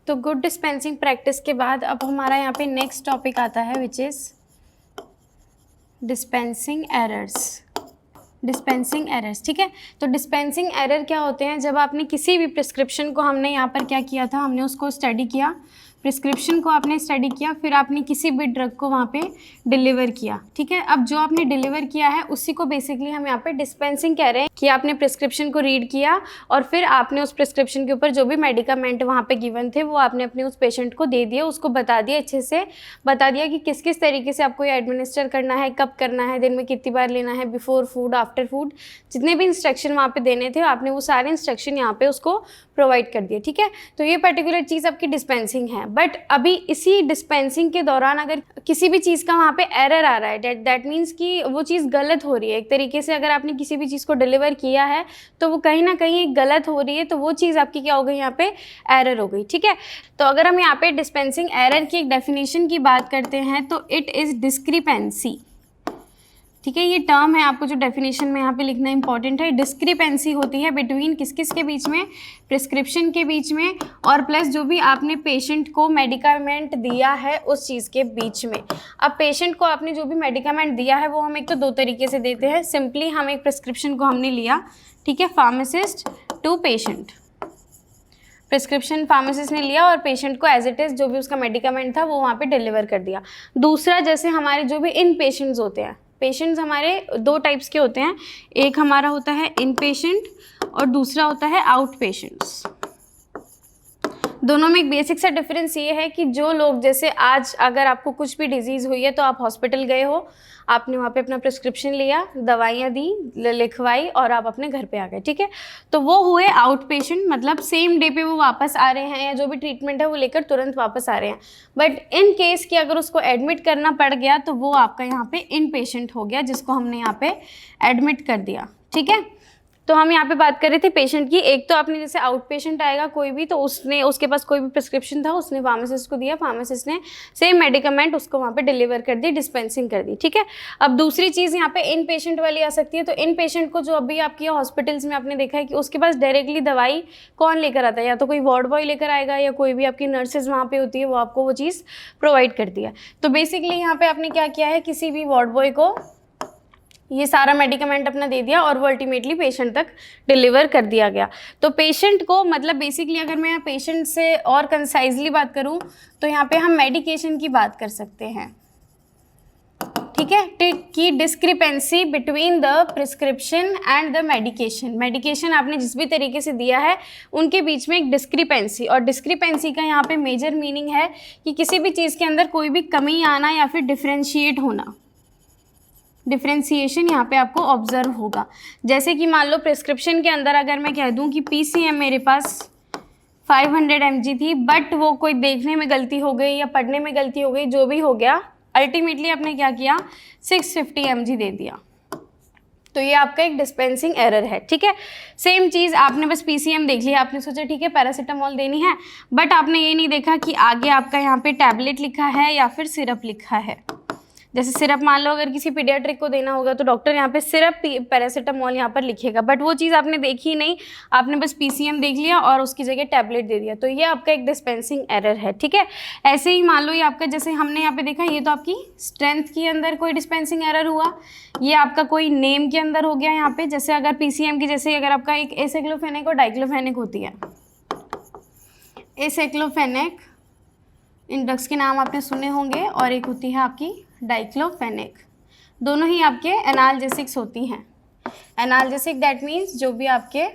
तो good dispensing practice के बाद अब हमारा यहाँ पे नेक्स्ट टॉपिक आता है which is dispensing errors. Dispensing errors, ठीक है। तो डिस्पेंसिंग एरर क्या होते हैं? जब आपने किसी भी प्रिस्क्रिप्शन को, हमने यहाँ पर क्या किया था, हमने उसको स्टडी किया, प्रिस्क्रिप्शन को आपने स्टडी किया, फिर आपने किसी भी ड्रग को वहाँ पे डिलीवर किया, ठीक है। अब जो आपने डिलीवर किया है उसी को बेसिकली हम यहाँ पे डिस्पेंसिंग कह रहे हैं कि आपने प्रिस्क्रिप्शन को रीड किया और फिर आपने उस प्रिस्क्रिप्शन के ऊपर जो भी मेडिकामेंट वहाँ पे गिवन थे वो आपने अपने उस पेशेंट को दे दिया, उसको बता दिया, अच्छे से बता दिया कि किस किस तरीके से आपको ये एडमिनिस्टर करना है, कब करना है, दिन में कितनी बार लेना है, बिफोर फूड, आफ्टर फूड, जितने भी इंस्ट्रक्शन वहाँ पे देने थे आपने वो सारे इंस्ट्रक्शन यहाँ पे उसको प्रोवाइड कर दिए, ठीक है। तो ये पर्टिकुलर चीज़ आपकी डिस्पेंसिंग है। बट अभी इसी डिस्पेंसिंग के दौरान अगर किसी भी चीज़ का वहाँ पे एरर आ रहा है, दैट मीन्स कि वो चीज़ गलत हो रही है एक तरीके से, अगर आपने किसी भी चीज़ को डिलीवर किया है तो वो कहीं ना कहीं गलत हो रही है, तो वो चीज़ आपकी क्या हो गई, यहाँ पे एरर हो गई, ठीक है। तो अगर हम यहाँ पे डिस्पेंसिंग एरर की एक डेफिनेशन की बात करते हैं तो इट इज़ डिस्क्रिपेंसी, ठीक है। ये टर्म है, आपको जो डेफिनेशन में यहाँ पे लिखना इंपॉर्टेंट है। डिस्क्रिपेंसी होती है बिटवीन किस किस के बीच में, प्रिस्क्रिप्शन के बीच में और प्लस जो भी आपने पेशेंट को मेडिकामेंट दिया है उस चीज़ के बीच में। अब पेशेंट को आपने जो भी मेडिकामेंट दिया है वो हम एक तो दो तरीके से देते हैं। सिंपली हम एक प्रिस्क्रिप्शन को हमने लिया, ठीक है, pharmacist to patient, prescription pharmacist ने लिया और पेशेंट को एज इट इज़ जो भी उसका मेडिकामेंट था वो वहाँ पे डिलीवर कर दिया। दूसरा, जैसे हमारे जो भी इन पेशेंट्स होते हैं, पेशेंट्स हमारे दो टाइप्स के होते हैं, एक हमारा होता है इन पेशेंट और दूसरा होता है आउट पेशेंट्स। दोनों में एक बेसिक सा डिफरेंस ये है कि जो लोग, जैसे आज अगर आपको कुछ भी डिजीज़ हुई है तो आप हॉस्पिटल गए हो, आपने वहाँ पे अपना प्रिस्क्रिप्शन लिया, दवाइयाँ दी, लिखवाई और आप अपने घर पे आ गए, ठीक है। तो वो हुए आउट पेशेंट, मतलब सेम डे पे वो वापस आ रहे हैं या जो भी ट्रीटमेंट है वो लेकर तुरंत वापस आ रहे हैं। बट इन केस कि अगर उसको एडमिट करना पड़ गया तो वो आपका यहाँ पे इन पेशेंट हो गया, जिसको हमने यहाँ पे एडमिट कर दिया, ठीक है। तो हम यहाँ पे बात कर रहे थे पेशेंट की। एक तो आपने जैसे आउट पेशेंट आएगा कोई भी, तो उसके पास कोई भी प्रिस्क्रिप्शन था, उसने फार्मासिस्ट को दिया, फार्मासिस्ट ने सेम मेडिकामेंट उसको वहाँ पे डिलीवर कर दी, डिस्पेंसिंग कर दी, ठीक है। अब दूसरी चीज़ यहाँ पे इन पेशेंट वाली आ सकती है। तो इन पेशेंट को जो अभी आपकी हॉस्पिटल्स में आपने देखा है कि उसके पास डायरेक्टली दवाई कौन लेकर आता है, या तो कोई वार्ड बॉय लेकर आएगा या कोई भी आपकी नर्सेज वहाँ पे होती है, वो आपको वो चीज़ प्रोवाइड करती है। तो बेसिकली यहाँ पे आपने क्या किया है, किसी भी वार्ड बॉय को ये सारा मेडिकामेंट अपना दे दिया और वो अल्टीमेटली पेशेंट तक डिलीवर कर दिया गया। तो पेशेंट को, मतलब बेसिकली अगर मैं पेशेंट से और कंसाइजली बात करूं तो यहाँ पे हम मेडिकेशन की बात कर सकते हैं, ठीक है, कि discrepancy between the prescription and the medication. Medication आपने जिस भी तरीके से दिया है उनके बीच में एक डिस्क्रिपेंसी, और डिस्क्रिपेंसी का यहाँ पे मेजर मीनिंग है कि किसी भी चीज़ के अंदर कोई भी कमी आना या फिर डिफ्रेंशिएट होना, डिफ्रेंसिएशन यहाँ पे आपको ऑब्जर्व होगा। जैसे कि मान लो प्रिस्क्रिप्शन के अंदर अगर मैं कह दूँ कि PCM मेरे पास 500 mg थी, बट वो कोई देखने में गलती हो गई या पढ़ने में गलती हो गई, जो भी हो गया, अल्टीमेटली आपने क्या किया, 650 mg दे दिया। तो ये आपका एक डिस्पेंसिंग एरर है, ठीक है। सेम चीज़, आपने बस PCM देख लिया, आपने सोचा ठीक है पैरासीटामोल देनी है, बट आपने ये नहीं देखा कि आगे आपका यहाँ पे टैबलेट लिखा है या फिर सिरप लिखा है। जैसे सिरप मान लो अगर किसी पीडियाट्रिक को देना होगा तो डॉक्टर यहाँ पे सिरप पैरासीटामोल यहाँ पर लिखेगा, बट वो चीज़ आपने देखी नहीं, आपने बस PCM देख लिया और उसकी जगह टैबलेट दे दिया। तो ये आपका एक डिस्पेंसिंग एरर है, ठीक है। ऐसे ही मान लो ये आपका, जैसे हमने यहाँ पे देखा, ये तो आपकी स्ट्रेंथ के अंदर कोई डिस्पेंसिंग एरर हुआ, ये आपका कोई नेम के अंदर हो गया। यहाँ पे जैसे अगर PCM की, जैसे अगर आपका एक एसाइक्लोफेनेक और डाइक्लोफेनेक होती है, एसाइक्लोफेनेक, इन ड्रग्स के नाम आपने सुने होंगे, और एक होती है आपकी डाइक्लोफेनेक। दोनों ही आपके एनाल्जेसिक्स होती हैं। एनाल्जेसिक दैट मीन्स जो भी आपके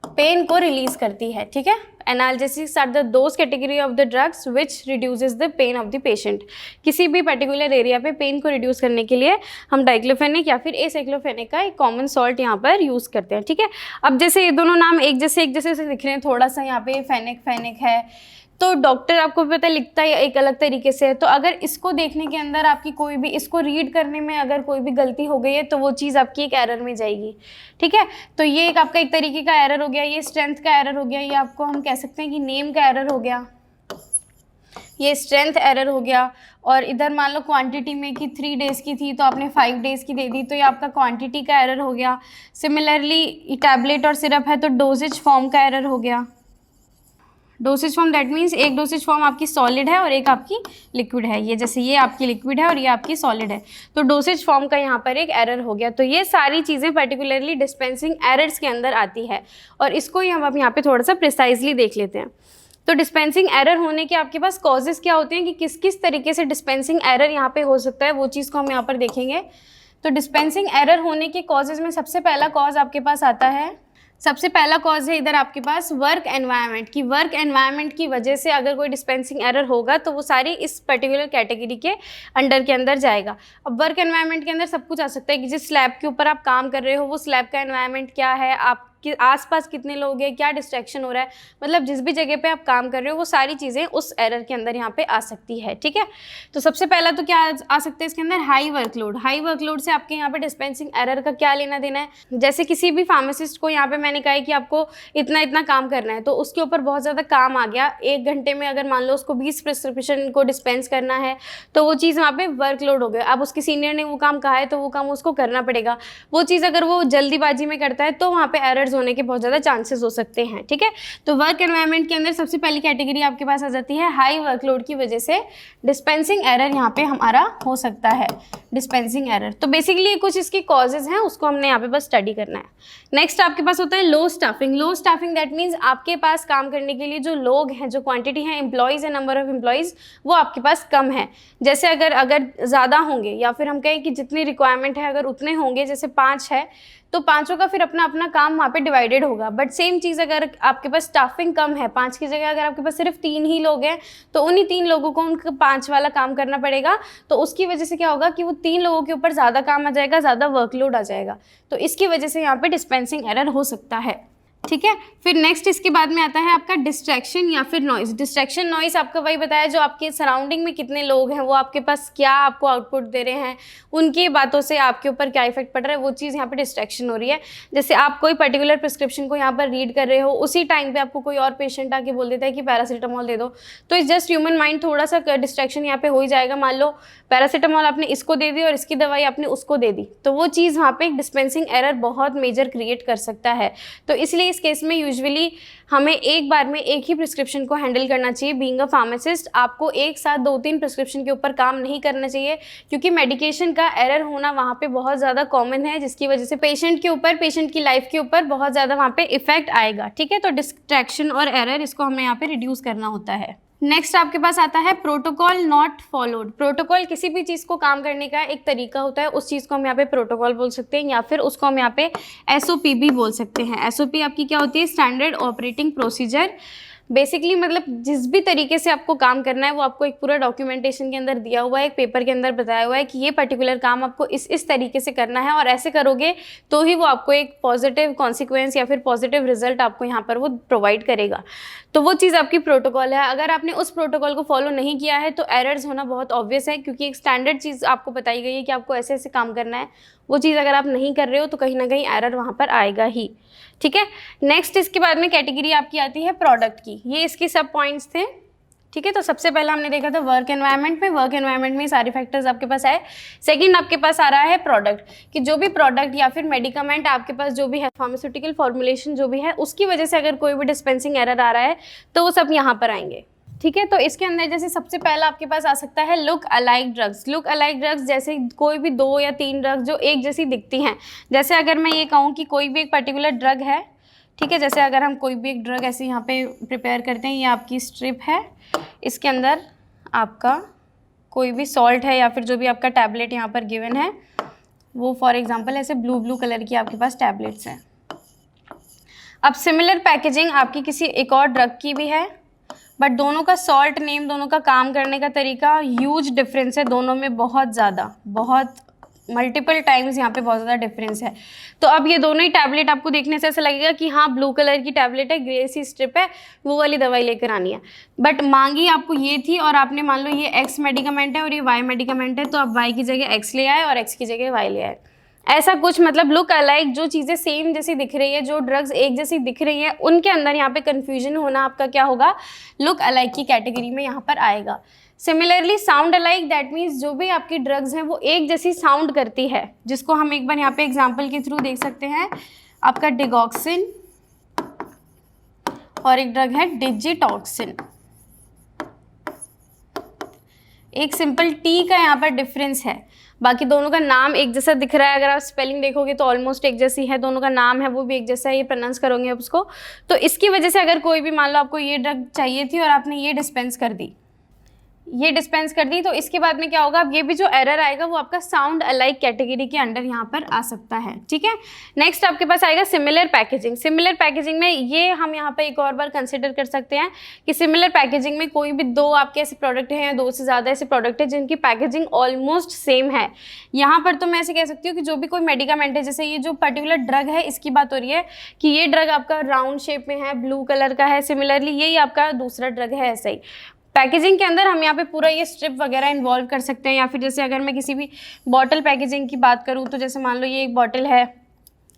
पेन को रिलीज करती है, ठीक है। Analgesics are the those category of the drugs which reduces the pain of the patient. किसी भी पर्टिकुलर एरिया पे पेन को रिड्यूस करने के लिए हम डाइक्लोफेनेक या फिर एसाइक्लोफेनेक का एक कॉमन सॉल्ट यहाँ पर यूज़ करते हैं, ठीक है। अब जैसे ये दोनों नाम एक जैसे से दिख रहे हैं, थोड़ा सा यहाँ पे फेनेक है, तो डॉक्टर आपको पता लिखता है एक अलग तरीके से है। तो अगर इसको देखने के अंदर आपकी कोई भी, इसको रीड करने में अगर कोई भी गलती हो गई है तो वो चीज़ आपकी एक एरर में जाएगी, ठीक है। तो ये एक आपका एक तरीके का एरर हो गया, ये स्ट्रेंथ का एरर हो गया, ये आपको हम कह सकते हैं कि नेम का एरर हो गया, ये स्ट्रेंथ एरर हो गया। और इधर मान लो क्वांटिटी में कि 3 डेज़ की थी तो आपने 5 डेज़ की दे दी, तो ये आपका क्वांटिटी का एरर हो गया। सिमिलरली टैबलेट और सिरप है तो डोजेज फॉर्म का एरर हो गया, डोसेज फॉर्म दैट मीन्स एक डोसेज फॉर्म आपकी सॉलिड है और एक आपकी लिक्विड है। ये जैसे ये आपकी लिक्विड है और ये आपकी सॉलिड है, तो डोसेज फॉर्म का यहाँ पर एक एरर हो गया। तो ये सारी चीज़ें पर्टिकुलरली डिस्पेंसिंग एरर्स के अंदर आती है और इसको ही हम अब यहाँ पे थोड़ा सा प्रिसाइजली देख लेते हैं। तो डिस्पेंसिंग एरर होने के आपके पास कॉजेज़ क्या होते हैं कि किस किस तरीके से डिस्पेंसिंग एरर यहाँ पे हो सकता है, वो चीज़ को हम यहाँ पर देखेंगे। तो डिस्पेंसिंग एरर होने के कॉजेज़ में सबसे पहला कॉज आपके पास आता है, सबसे पहला कॉज है इधर आपके पास वर्क एनवायरनमेंट की। वर्क एनवायरनमेंट की वजह से अगर कोई डिस्पेंसिंग एरर होगा तो वो सारी इस पर्टिकुलर कैटेगरी के अंडर के अंदर जाएगा। अब वर्क एनवायरनमेंट के अंदर सब कुछ आ सकता है कि जिस स्लैब के ऊपर आप काम कर रहे हो वो स्लैब का एनवायरनमेंट क्या है, आप कि आसपास कितने लोग हैं, क्या डिस्ट्रैक्शन हो रहा है, मतलब जिस भी जगह पे आप काम कर रहे हो वो सारी चीज़ें उस एरर के अंदर यहाँ पे आ सकती है। ठीक है, तो सबसे पहला तो क्या आ सकता है इसके अंदर, हाई वर्कलोड। हाई वर्कलोड से आपके यहाँ पे डिस्पेंसिंग एरर का क्या लेना देना है। जैसे किसी भी फार्मासिस्ट को यहाँ पे मैंने कहा है कि आपको इतना इतना काम करना है, तो उसके ऊपर बहुत ज़्यादा काम आ गया। 1 घंटे में अगर मान लो उसको 20 प्रिस्क्रिप्शन को डिस्पेंस करना है तो वो चीज़ वहाँ पे वर्कलोड हो गया। अब उसके सीनियर ने वो काम कहा है तो वो काम उसको करना पड़ेगा। वो चीज़ अगर वो जल्दीबाजी में करता है तो वहाँ पे एरर्स होने के बहुत ज़्यादा चांसेस हो सकते हैं। ठीक है, तो वर्क एनवायरनमेंट के अंदर सबसे पहली कैटेगरी आपके पास आ जाती है हाई वर्कलोड की वजह से डिस्पेंसिंग एरर यहाँ पे हमारा हो सकता है, डिस्पेंसिंग एरर। तो बेसिकली कुछ इसके कॉजेज हैं, उसको हमने यहाँ पे बस स्टडी करना है। नेक्स्ट आपके पास होता है low staffing. Low staffing that means आपके पास काम करने के लिए जो लोग हैं, जो क्वांटिटी है एम्प्लॉयज़ है, नंबर ऑफ एम्प्लॉयज़ वो आपके पास कम है। जैसे अगर ज़्यादा होंगे या फिर हम कहें कि जितनी रिक्वायरमेंट है अगर उतने होंगे, जैसे 5 है तो 5 का फिर अपना अपना काम वहाँ पे डिवाइडेड होगा। बट सेम चीज़ अगर आपके पास स्टाफिंग कम है, 5 की जगह अगर आपके पास सिर्फ 3 ही लोग हैं तो उन्हीं 3 लोगों को उनका 5 वाला काम करना पड़ेगा। तो उसकी वजह से क्या होगा कि वो 3 लोगों के ऊपर ज़्यादा काम आ जाएगा, ज़्यादा वर्कलोड आ जाएगा। तो इसकी वजह से यहाँ पे डिस्पेंसिंग एरर हो सकता है। ठीक है, फिर नेक्स्ट इसके बाद में आता है आपका डिस्ट्रैक्शन या फिर नॉइज़। डिस्ट्रैक्शन नॉइज़ आपका वही बताया जो आपके सराउंडिंग में कितने लोग हैं, वो आपके पास क्या आपको आउटपुट दे रहे हैं, उनकी बातों से आपके ऊपर क्या इफेक्ट पड़ रहा है, वो चीज़ यहाँ पे डिस्ट्रैक्शन हो रही है। जैसे आप कोई पर्टिकुलर प्रिस्क्रिप्शन को यहाँ पर रीड कर रहे हो, उसी टाइम पे आपको कोई और पेशेंट आके बोल देता है कि पैरासीटामोल दे दो, तो इस जस्ट ह्यूमन माइंड थोड़ा सा डिस्ट्रैक्शन यहाँ पे हो ही जाएगा। मान लो पैरासीटामोल आपने इसको दे दी और इसकी दवाई आपने उसको दे दी, तो वो चीज़ वहाँ पे एक डिस्पेंसिंग एरर बहुत मेजर क्रिएट कर सकता है। तो इसलिए इस केस में यूजुअली हमें एक बार में एक ही प्रिस्क्रिप्शन को हैंडल करना चाहिए। बीइंग अ फार्मासिस्ट आपको एक साथ 2-3 प्रिस्क्रिप्शन के ऊपर काम नहीं करना चाहिए, क्योंकि मेडिकेशन का एरर होना वहाँ पे बहुत ज़्यादा कॉमन है, जिसकी वजह से पेशेंट के ऊपर, पेशेंट की लाइफ के ऊपर बहुत ज़्यादा वहाँ पे इफेक्ट आएगा। ठीक है, तो डिस्ट्रैक्शन और एरर इसको हमें यहाँ पे रिड्यूस करना होता है। नेक्स्ट आपके पास आता है प्रोटोकॉल नॉट फॉलोड। प्रोटोकॉल किसी भी चीज़ को काम करने का एक तरीका होता है, उस चीज़ को हम यहाँ पे प्रोटोकॉल बोल सकते हैं या फिर उसको हम यहाँ पे SOP भी बोल सकते हैं। SOP आपकी क्या होती है, स्टैंडर्ड ऑपरेटिंग प्रोसीजर। बेसिकली मतलब जिस भी तरीके से आपको काम करना है वो आपको एक पूरा डॉक्यूमेंटेशन के अंदर दिया हुआ है, एक पेपर के अंदर बताया हुआ है कि ये पर्टिकुलर काम आपको इस तरीके से करना है और ऐसे करोगे तो ही वो आपको एक पॉजिटिव कॉन्सिक्वेंस या फिर पॉजिटिव रिजल्ट आपको यहाँ पर वो प्रोवाइड करेगा। तो वो चीज़ आपकी प्रोटोकॉल है। अगर आपने उस प्रोटोकॉल को फॉलो नहीं किया है तो एरर्स होना बहुत ऑब्वियस है, क्योंकि एक स्टैंडर्ड चीज़ आपको बताई गई है कि आपको ऐसे ऐसे काम करना है, वो चीज़ अगर आप नहीं कर रहे हो तो कहीं ना कहीं एरर वहाँ पर आएगा ही। ठीक है, नेक्स्ट इसके बाद में कैटेगरी आपकी आती है प्रोडक्ट की। ये इसके सब पॉइंट्स थे। ठीक है, तो सबसे पहला हमने देखा था वर्क एनवायरनमेंट में, वर्क एनवायरनमेंट में सारे फैक्टर्स आपके पास आए। सेकंड आपके पास आ रहा है प्रोडक्ट, कि जो भी प्रोडक्ट या फिर मेडिकामेंट आपके पास जो भी है, फार्मास्यूटिकल फॉर्मुलेशन जो भी है, उसकी वजह से अगर कोई भी डिस्पेंसिंग एरर आ रहा है तो वो सब यहाँ पर आएंगे। ठीक है, तो इसके अंदर जैसे सबसे पहला आपके पास आ सकता है look alike drugs. Look alike drugs जैसे कोई भी 2 या 3 ड्रग्स जो एक जैसी दिखती हैं। जैसे अगर मैं ये कहूँ कि कोई भी एक पर्टिकुलर ड्रग है, ठीक है, जैसे अगर हम कोई भी एक ड्रग ऐसे यहाँ पे प्रिपेयर करते हैं, ये आपकी स्ट्रिप है, इसके अंदर आपका कोई भी सॉल्ट है या फिर जो भी आपका टैबलेट यहाँ पर गिवन है वो फॉर एग्जांपल ऐसे ब्लू कलर की आपके पास टैबलेट्स हैं। अब सिमिलर पैकेजिंग आपकी किसी एक और ड्रग की भी है, बट दोनों का सॉल्ट नेम, दोनों का काम करने का तरीका ह्यूज डिफरेंस है, दोनों में बहुत ज़्यादा, बहुत मल्टीपल टाइम्स यहाँ पे बहुत ज़्यादा डिफरेंस है। तो अब ये दोनों ही टैबलेट आपको देखने से ऐसा लगेगा कि हाँ ब्लू कलर की टैबलेट है, ग्रे सी स्ट्रिप है, वो वाली दवाई लेकर आनी है, बट मांगी आपको ये थी और आपने मान लो ये X मेडिकामेंट है और ये Y मेडिकामेंट है, तो आप Y की जगह X ले आए और X की जगह Y ले आए। ऐसा कुछ मतलब लुक अलाइक जो चीज़ें सेम जैसी दिख रही है, जो ड्रग्स एक जैसी दिख रही है, उनके अंदर यहाँ पे कन्फ्यूजन होना आपका क्या होगा, लुक अलाइक की कैटेगरी में यहाँ पर आएगा। Similarly sound alike that means जो भी आपकी ड्रग्स हैं वो एक जैसी साउंड करती है, जिसको हम एक बार यहाँ पे एग्जांपल के थ्रू देख सकते हैं। आपका डिगॉक्सिन और एक ड्रग है डिजिटॉक्सिन। एक सिंपल टी का यहाँ पर डिफरेंस है, बाकी दोनों का नाम एक जैसा दिख रहा है। अगर आप स्पेलिंग देखोगे तो ऑलमोस्ट एक जैसी है, दोनों का नाम है वो भी एक जैसा है, ये प्रोनाउंस करोगे आप उसको। तो इसकी वजह से अगर कोई भी मान लो आपको ये ड्रग चाहिए थी और आपने ये डिस्पेंस कर दी, तो इसके बाद में क्या होगा, अब ये भी जो एरर आएगा वो आपका साउंड अलाइक कैटेगरी के अंडर यहाँ पर आ सकता है, ठीक है। नेक्स्ट आपके पास आएगा सिमिलर पैकेजिंग। सिमिलर पैकेजिंग में ये हम यहाँ पर एक और बार कंसिडर कर सकते हैं कि सिमिलर पैकेजिंग में कोई भी दो आपके ऐसे प्रोडक्ट हैं या दो से ज़्यादा ऐसे प्रोडक्ट है जिनकी पैकेजिंग ऑलमोस्ट सेम है। यहाँ पर तो मैं ऐसे कह सकती हूँ कि जो भी कोई मेडिकामेंट है, जैसे ये जो पर्टिकुलर ड्रग है इसकी बात हो रही है कि ये ड्रग आपका राउंड शेप में है, ब्लू कलर का है, सिमिलरली यही आपका दूसरा ड्रग है। ऐसा ही पैकेजिंग के अंदर हम यहाँ पे पूरा ये स्ट्रिप वगैरह इन्वॉल्व कर सकते हैं, या फिर जैसे अगर मैं किसी भी बॉटल पैकेजिंग की बात करूँ तो जैसे मान लो ये एक बॉटल है,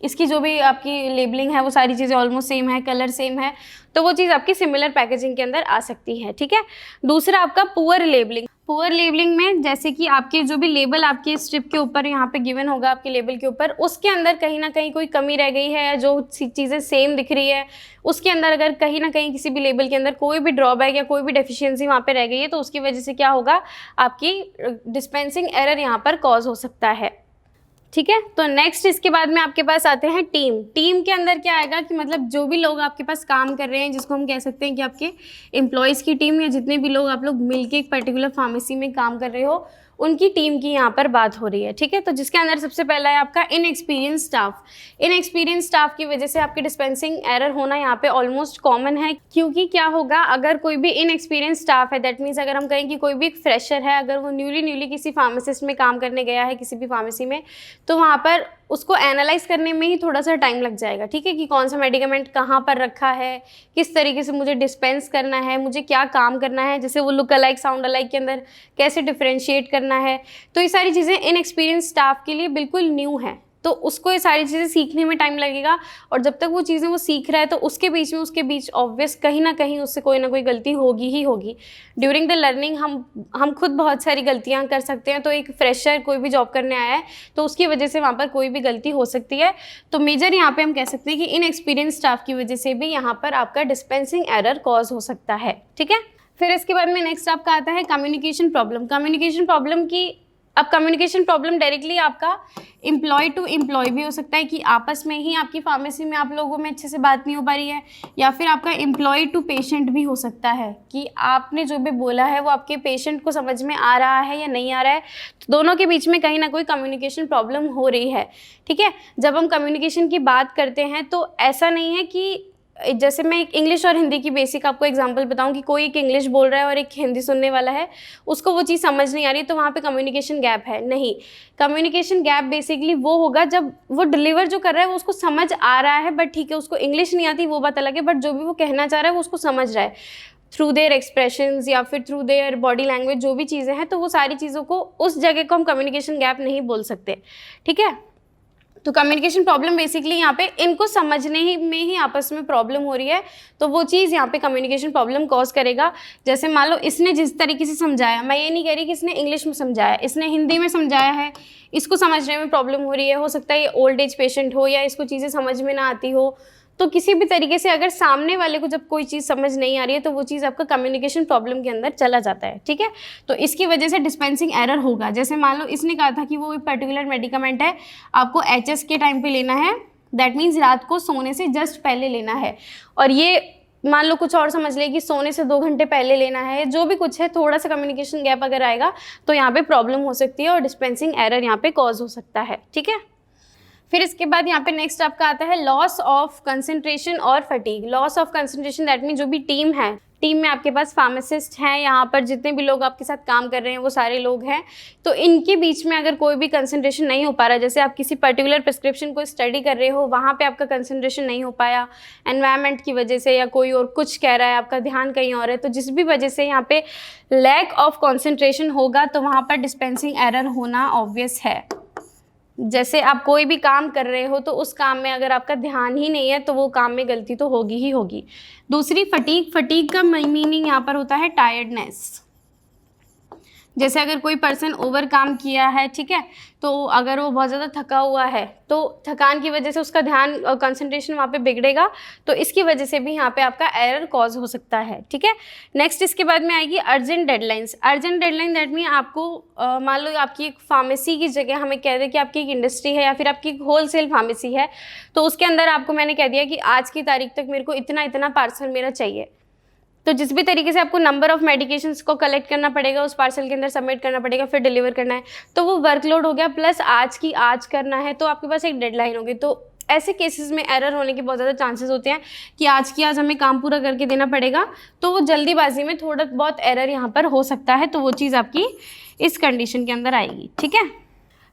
इसकी जो भी आपकी लेबलिंग है वो सारी चीज़ें ऑलमोस्ट सेम है, कलर सेम है, तो वो चीज़ आपकी सिमिलर पैकेजिंग के अंदर आ सकती है, ठीक है। दूसरा आपका पुअर लेबलिंग। पुअर लेबलिंग में जैसे कि आपके जो भी लेबल आपके स्ट्रिप के ऊपर यहाँ पे गिवन होगा आपके लेबल के ऊपर, उसके अंदर कहीं ना कहीं कोई कमी रह गई है, या जो चीज़ें सेम दिख रही है उसके अंदर अगर कहीं ना कहीं किसी भी लेबल के अंदर कोई भी ड्रॉबैक या कोई भी डेफिशिएंसी वहाँ पे रह गई है, तो उसकी वजह से क्या होगा, आपकी डिस्पेंसिंग एरर यहाँ पर कॉज हो सकता है, ठीक है। तो नेक्स्ट इसके बाद में आपके पास आते हैं टीम। टीम के अंदर क्या आएगा कि मतलब जो भी लोग आपके पास काम कर रहे हैं, जिसको हम कह सकते हैं कि आपके एम्प्लॉयज़ की टीम, या जितने भी लोग आप लोग मिलके एक पर्टिकुलर फार्मेसी में काम कर रहे हो, उनकी टीम की यहाँ पर बात हो रही है, ठीक है। तो जिसके अंदर सबसे पहला है आपका इनएक्सपीरियंस स्टाफ। इनएक्सपीरियंस स्टाफ की वजह से आपकी डिस्पेंसिंग एरर होना यहाँ पे ऑलमोस्ट कॉमन है, क्योंकि क्या होगा, अगर कोई भी इनएक्सपीरियंस स्टाफ है, दैट मीन्स अगर हम कहें कि कोई भी एक फ्रेशर है, अगर वो न्यूली किसी फार्मासिस्ट में काम करने गया है किसी भी फार्मेसी में, तो वहाँ पर उसको एनालाइज करने में ही थोड़ा सा टाइम लग जाएगा, ठीक है, कि कौन सा मेडिकामेंट कहाँ पर रखा है, किस तरीके से मुझे डिस्पेंस करना है, मुझे क्या काम करना है, जैसे वो लुक अलाइक साउंड अलाइक के अंदर कैसे डिफ्रेंशिएट करना है। तो ये सारी चीज़ें इनएक्सपीरियंस स्टाफ के लिए बिल्कुल न्यू है, तो उसको ये सारी चीज़ें सीखने में टाइम लगेगा, और जब तक वो चीज़ें वो सीख रहा है तो उसके बीच ऑब्वियस कहीं ना कहीं उससे कोई ना कोई गलती होगी ही होगी। ड्यूरिंग द लर्निंग हम खुद बहुत सारी गलतियां कर सकते हैं, तो एक फ्रेशर कोई भी जॉब करने आया है तो उसकी वजह से वहाँ पर कोई भी गलती हो सकती है। तो मेजर यहाँ पे हम कह सकते हैं कि इनएक्सपीरियंस स्टाफ की वजह से भी यहाँ पर आपका डिस्पेंसिंग एरर कॉज हो सकता है, ठीक है। फिर इसके बाद में नेक्स्ट आपका आता है कम्युनिकेशन प्रॉब्लम। कम्युनिकेशन प्रॉब्लम की, अब कम्युनिकेशन प्रॉब्लम डायरेक्टली आपका एम्प्लॉय टू एम्प्लॉय भी हो सकता है कि आपस में ही आपकी फार्मेसी में आप लोगों में अच्छे से बात नहीं हो पा रही है, या फिर आपका एम्प्लॉय टू पेशेंट भी हो सकता है कि आपने जो भी बोला है वो आपके पेशेंट को समझ में आ रहा है या नहीं आ रहा है, तो दोनों के बीच में कहीं ना कोई कम्युनिकेशन प्रॉब्लम हो रही है, ठीक है। जब हम कम्युनिकेशन की बात करते हैं तो ऐसा नहीं है कि जैसे मैं एक इंग्लिश और हिंदी की बेसिक आपको एग्जांपल बताऊं कि कोई एक इंग्लिश बोल रहा है और एक हिंदी सुनने वाला है, उसको वो चीज़ समझ नहीं आ रही, तो वहाँ पे कम्युनिकेशन गैप है। नहीं, कम्युनिकेशन गैप बेसिकली वो होगा जब वो डिलीवर जो कर रहा है वो उसको समझ आ रहा है, बट ठीक है उसको इंग्लिश नहीं आती वो बात अलग है, बट जो भी वो कहना चाह रहा है वो उसको समझ रहा है थ्रू देयर एक्सप्रेशंस या फिर थ्रू देयर बॉडी लैंग्वेज, जो भी चीज़ें हैं, तो वो सारी चीज़ों को उस जगह को हम कम्युनिकेशन गैप नहीं बोल सकते, ठीक है। तो कम्युनिकेशन प्रॉब्लम बेसिकली यहाँ पे इनको समझने ही में ही आपस में प्रॉब्लम हो रही है, तो वो चीज़ यहाँ पे कम्युनिकेशन प्रॉब्लम कॉज करेगा। जैसे मान लो इसने जिस तरीके से समझाया, मैं ये नहीं कह रही कि इसने इंग्लिश में समझाया, इसने हिंदी में समझाया है, इसको समझने में प्रॉब्लम हो रही है, हो सकता है ये ओल्ड एज पेशेंट हो या इसको चीज़ें समझ में ना आती हो, तो किसी भी तरीके से अगर सामने वाले को जब कोई चीज़ समझ नहीं आ रही है तो वो चीज़ आपका कम्युनिकेशन प्रॉब्लम के अंदर चला जाता है, ठीक है। तो इसकी वजह से डिस्पेंसिंग एरर होगा। जैसे मान लो इसने कहा था कि वो एक पर्टिकुलर मेडिकामेंट है, आपको एचएस के टाइम पे लेना है, दैट मीन्स रात को सोने से जस्ट पहले लेना है, और ये मान लो कुछ और समझ ले कि सोने से 2 घंटे पहले लेना है, जो भी कुछ है, थोड़ा सा कम्युनिकेशन गैप अगर आएगा तो यहाँ पे प्रॉब्लम हो सकती है और डिस्पेंसिंग एरर यहाँ पे कॉज हो सकता है, ठीक है। फिर इसके बाद यहाँ पे नेक्स्ट आपका आता है लॉस ऑफ कंसंट्रेशन और fatigue. Loss of concentration that mean जो भी टीम है, टीम में आपके पास फार्मासिस्ट हैं, यहाँ पर जितने भी लोग आपके साथ काम कर रहे हैं वो सारे लोग हैं, तो इनके बीच में अगर कोई भी कंसंट्रेशन नहीं हो पा रहा, जैसे आप किसी पर्टिकुलर प्रिस्क्रिप्शन को स्टडी कर रहे हो, वहाँ पे आपका कंसंट्रेशन नहीं हो पाया एनवायरनमेंट की वजह से, या कोई और कुछ कह रहा है, आपका ध्यान कहीं और है, तो जिस भी वजह से यहाँ पे लैक ऑफ कॉन्सेंट्रेशन होगा तो वहाँ पर डिस्पेंसिंग एरर होना ऑब्वियस है। जैसे आप कोई भी काम कर रहे हो तो उस काम में अगर आपका ध्यान ही नहीं है तो वो काम में गलती तो होगी ही होगी। दूसरी फटीग। फटीग का मीनिंग यहाँ पर होता है टायर्डनेस। जैसे अगर कोई पर्सन ओवर काम किया है, ठीक है, तो अगर वो बहुत ज़्यादा थका हुआ है तो थकान की वजह से उसका ध्यान और कंसंट्रेशन वहाँ पे बिगड़ेगा, तो इसकी वजह से भी यहाँ पे आपका एरर कॉज हो सकता है, ठीक है। नेक्स्ट इसके बाद में आएगी urgent deadlines. Urgent deadline that mean आपको मान लो आपकी एक फार्मेसी की जगह हमें कह दें कि आपकी एक इंडस्ट्री है या फिर आपकी होलसेल फार्मेसी है, तो उसके अंदर आपको मैंने कह दिया कि आज की तारीख तक मेरे को इतना इतना पार्सल मेरा चाहिए, तो जिस भी तरीके से आपको नंबर ऑफ़ मेडिकेशंस को कलेक्ट करना पड़ेगा, उस पार्सल के अंदर सबमिट करना पड़ेगा, फिर डिलीवर करना है, तो वो वर्कलोड हो गया, प्लस आज की आज करना है, तो आपके पास एक डेडलाइन होगी। तो ऐसे केसेस में एरर होने के बहुत ज़्यादा चांसेस होते हैं कि आज की आज हमें काम पूरा करके देना पड़ेगा, तो वो जल्दीबाजी में थोड़ा बहुत एरर यहाँ पर हो सकता है, तो वो चीज़ आपकी इस कंडीशन के अंदर आएगी, ठीक है।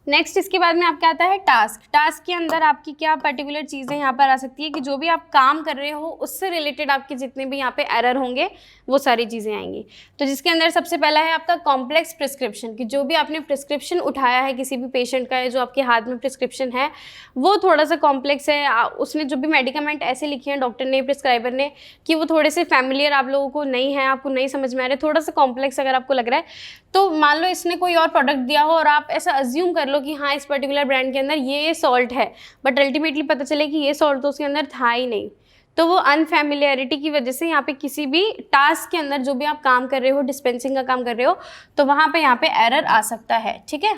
नेक्स्ट इसके बाद में आपका आता है टास्क। टास्क के अंदर आपकी क्या पर्टिकुलर चीज़ें यहाँ पर आ सकती है कि जो भी आप काम कर रहे हो उससे रिलेटेड आपके जितने भी यहाँ पे एरर होंगे वो सारी चीज़ें आएंगी। तो जिसके अंदर सबसे पहला है आपका कॉम्प्लेक्स प्रिस्क्रिप्शन, कि जो भी आपने प्रिस्क्रिप्शन उठाया है किसी भी पेशेंट का, जो आपके हाथ में प्रिस्क्रिप्शन है वो थोड़ा सा कॉम्प्लेक्स है, उसने जो भी मेडिकामेंट ऐसे लिखे हैं डॉक्टर ने, प्रिस्क्राइबर ने, कि वो थोड़े से फैमिलियर आप लोगों को नहीं है, आपको नहीं समझ में आ रहे, थोड़ा सा कॉम्प्लेक्स अगर आपको लग रहा है, तो मान लो इसने कोई और प्रोडक्ट दिया हो और आप ऐसा अज्यूम कर लो कि हाँ इस पर्टिकुलर ब्रांड के अंदर ये सॉल्ट है, बट अल्टीमेटली पता चले कि ये सॉल्ट तो उसके अंदर था ही नहीं, तो वो अनफैमिलियरिटी की वजह से यहाँ पे किसी भी टास्क के अंदर जो भी आप काम कर रहे हो, डिस्पेंसिंग का काम कर रहे हो, तो वहाँ पे यहाँ पे एरर आ सकता है, ठीक है।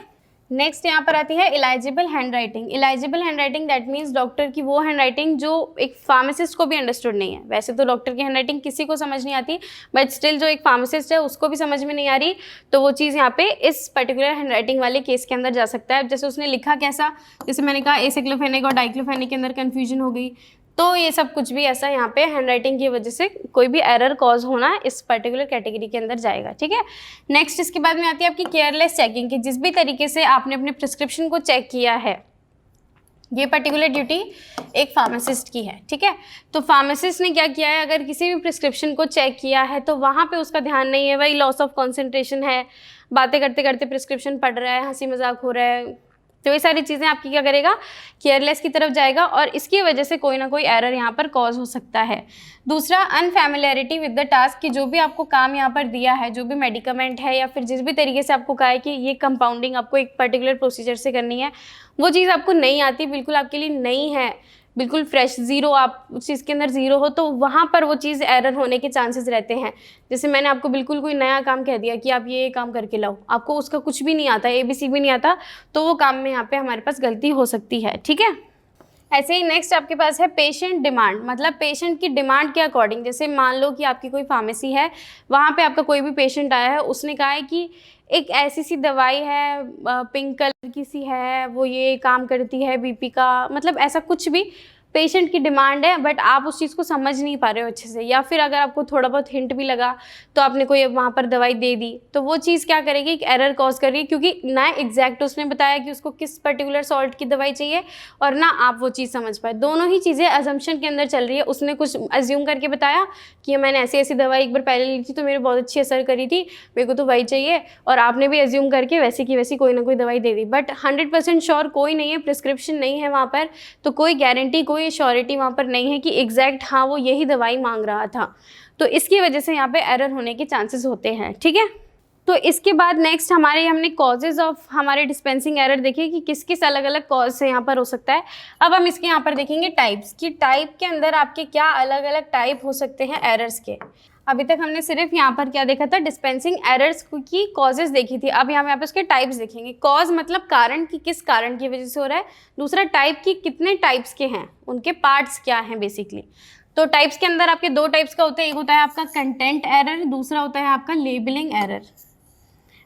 नेक्स्ट यहाँ पर आती है illegible handwriting. Illegible handwriting that means doctor की वो हैंड राइटिंग जो एक फार्मासिस्ट को भी अंडरस्टूड नहीं है। वैसे तो डॉक्टर की हैंड राइटिंग किसी को समझ नहीं आती, बट स्टिल जो एक फार्मासिस्ट है उसको भी समझ में नहीं आ रही, तो वो चीज़ यहाँ पे इस पर्टिकुलर हैंड राइटिंग वाले केस के अंदर जा सकता है। जैसे उसने लिखा कैसा, जैसे मैंने कहा एसाइक्लोफेनेक और डाइक्लोफेनेक के अंदर कन्फ्यूजन हो गई, तो ये सब कुछ भी ऐसा यहाँ पे हैंड राइटिंग की वजह से कोई भी एरर कॉज होना इस पर्टिकुलर कैटेगरी के अंदर जाएगा, ठीक है। नेक्स्ट इसके बाद में आती है आपकी केयरलेस चेकिंग, की जिस भी तरीके से आपने अपने प्रिस्क्रिप्शन को चेक किया है, ये पर्टिकुलर ड्यूटी एक फार्मासिस्ट की है, ठीक है। तो फार्मासिस्ट ने क्या किया है, अगर किसी भी प्रिस्क्रिप्शन को चेक किया है तो वहाँ पे उसका ध्यान नहीं है, वही लॉस ऑफ कॉन्सेंट्रेशन है, बातें करते करते प्रिस्क्रिप्शन पढ़ रहा है, हंसी मजाक हो रहा है, तो ये सारी चीज़ें आपकी क्या करेगा, केयरलेस की तरफ जाएगा, और इसकी वजह से कोई ना कोई एरर यहाँ पर कॉज हो सकता है। दूसरा अनफैमिलियरिटी विद द टास्क, कि जो भी आपको काम यहाँ पर दिया है, जो भी मेडिकामेंट है या फिर जिस भी तरीके से आपको कहा है कि ये कंपाउंडिंग आपको एक पर्टिकुलर प्रोसीजर से करनी है, वो चीज़ आपको नहीं आती, बिल्कुल आपके लिए नई है, बिल्कुल फ्रेश, ज़ीरो, आप उस चीज़ के अंदर ज़ीरो हो, तो वहाँ पर वो चीज़ एरर होने के चांसेस रहते हैं। जैसे मैंने आपको बिल्कुल कोई नया काम कह दिया कि आप ये काम करके लाओ, आपको उसका कुछ भी नहीं आता, ABC भी नहीं आता, तो वो काम में यहाँ पे हमारे पास गलती हो सकती है, ठीक है। ऐसे ही नेक्स्ट आपके पास है पेशेंट डिमांड, मतलब पेशेंट की डिमांड के अकॉर्डिंग, जैसे मान लो कि आपकी कोई फार्मेसी है, वहाँ पे आपका कोई भी पेशेंट आया है, उसने कहा है कि एक ऐसी सी दवाई है, पिंक कलर की सी है, वो ये काम करती है BP का, मतलब ऐसा कुछ भी पेशेंट की डिमांड है, बट आप उस चीज़ को समझ नहीं पा रहे हो अच्छे से, या फिर अगर आपको थोड़ा बहुत हिंट भी लगा तो आपने कोई वहाँ पर दवाई दे दी, तो वो चीज़ क्या करेगी, एक एरर कॉज कर रही है, क्योंकि ना एग्जैक्ट उसने बताया कि उसको किस पर्टिकुलर सॉल्ट की दवाई चाहिए और ना आप वो चीज़ समझ पाए, दोनों ही चीज़ें अजम्पशन के अंदर चल रही है। उसने कुछ अज्यूम करके बताया कि मैंने ऐसी ऐसी दवाई एक बार पहले ली थी तो मेरे बहुत अच्छी असर करी थी, मेरे को तो वही चाहिए, और आपने भी अज्यूम करके वैसी की वैसी कोई ना कोई दवाई दे दी, बट 100% श्योर कोई नहीं है, प्रिस्क्रिप्शन नहीं है वहाँ पर, तो कोई गारंटी, कोई श्योरिटी वहाँ पर नहीं है कि एग्जैक्ट हाँ वो यही दवाई मांग रहा था, तो इसकी वजह से यहाँ पे एरर होने के चांसेस होते हैं, ठीक है। तो इसके बाद नेक्स्ट हमने कॉजेज़ ऑफ हमारे डिस्पेंसिंग एरर देखे कि किस किस अलग अलग कॉज से यहाँ पर हो सकता है। अब हम इसके यहाँ पर देखेंगे टाइप्स, कि टाइप के अंदर आपके क्या अलग अलग टाइप हो सकते हैं एरर्स के। अभी तक हमने सिर्फ यहाँ पर क्या देखा था, डिस्पेंसिंग एरर्स की कॉजेज देखी थी, अब यहाँ पे उसके टाइप्स देखेंगे। कॉज मतलब कारण, की किस कारण की वजह से हो रहा है, दूसरा टाइप की कितने टाइप्स के हैं, उनके पार्ट्स क्या हैं बेसिकली। तो टाइप्स के अंदर आपके दो टाइप्स का होता है, एक होता है आपका कंटेंट एरर, दूसरा होता है आपका लेबलिंग एरर।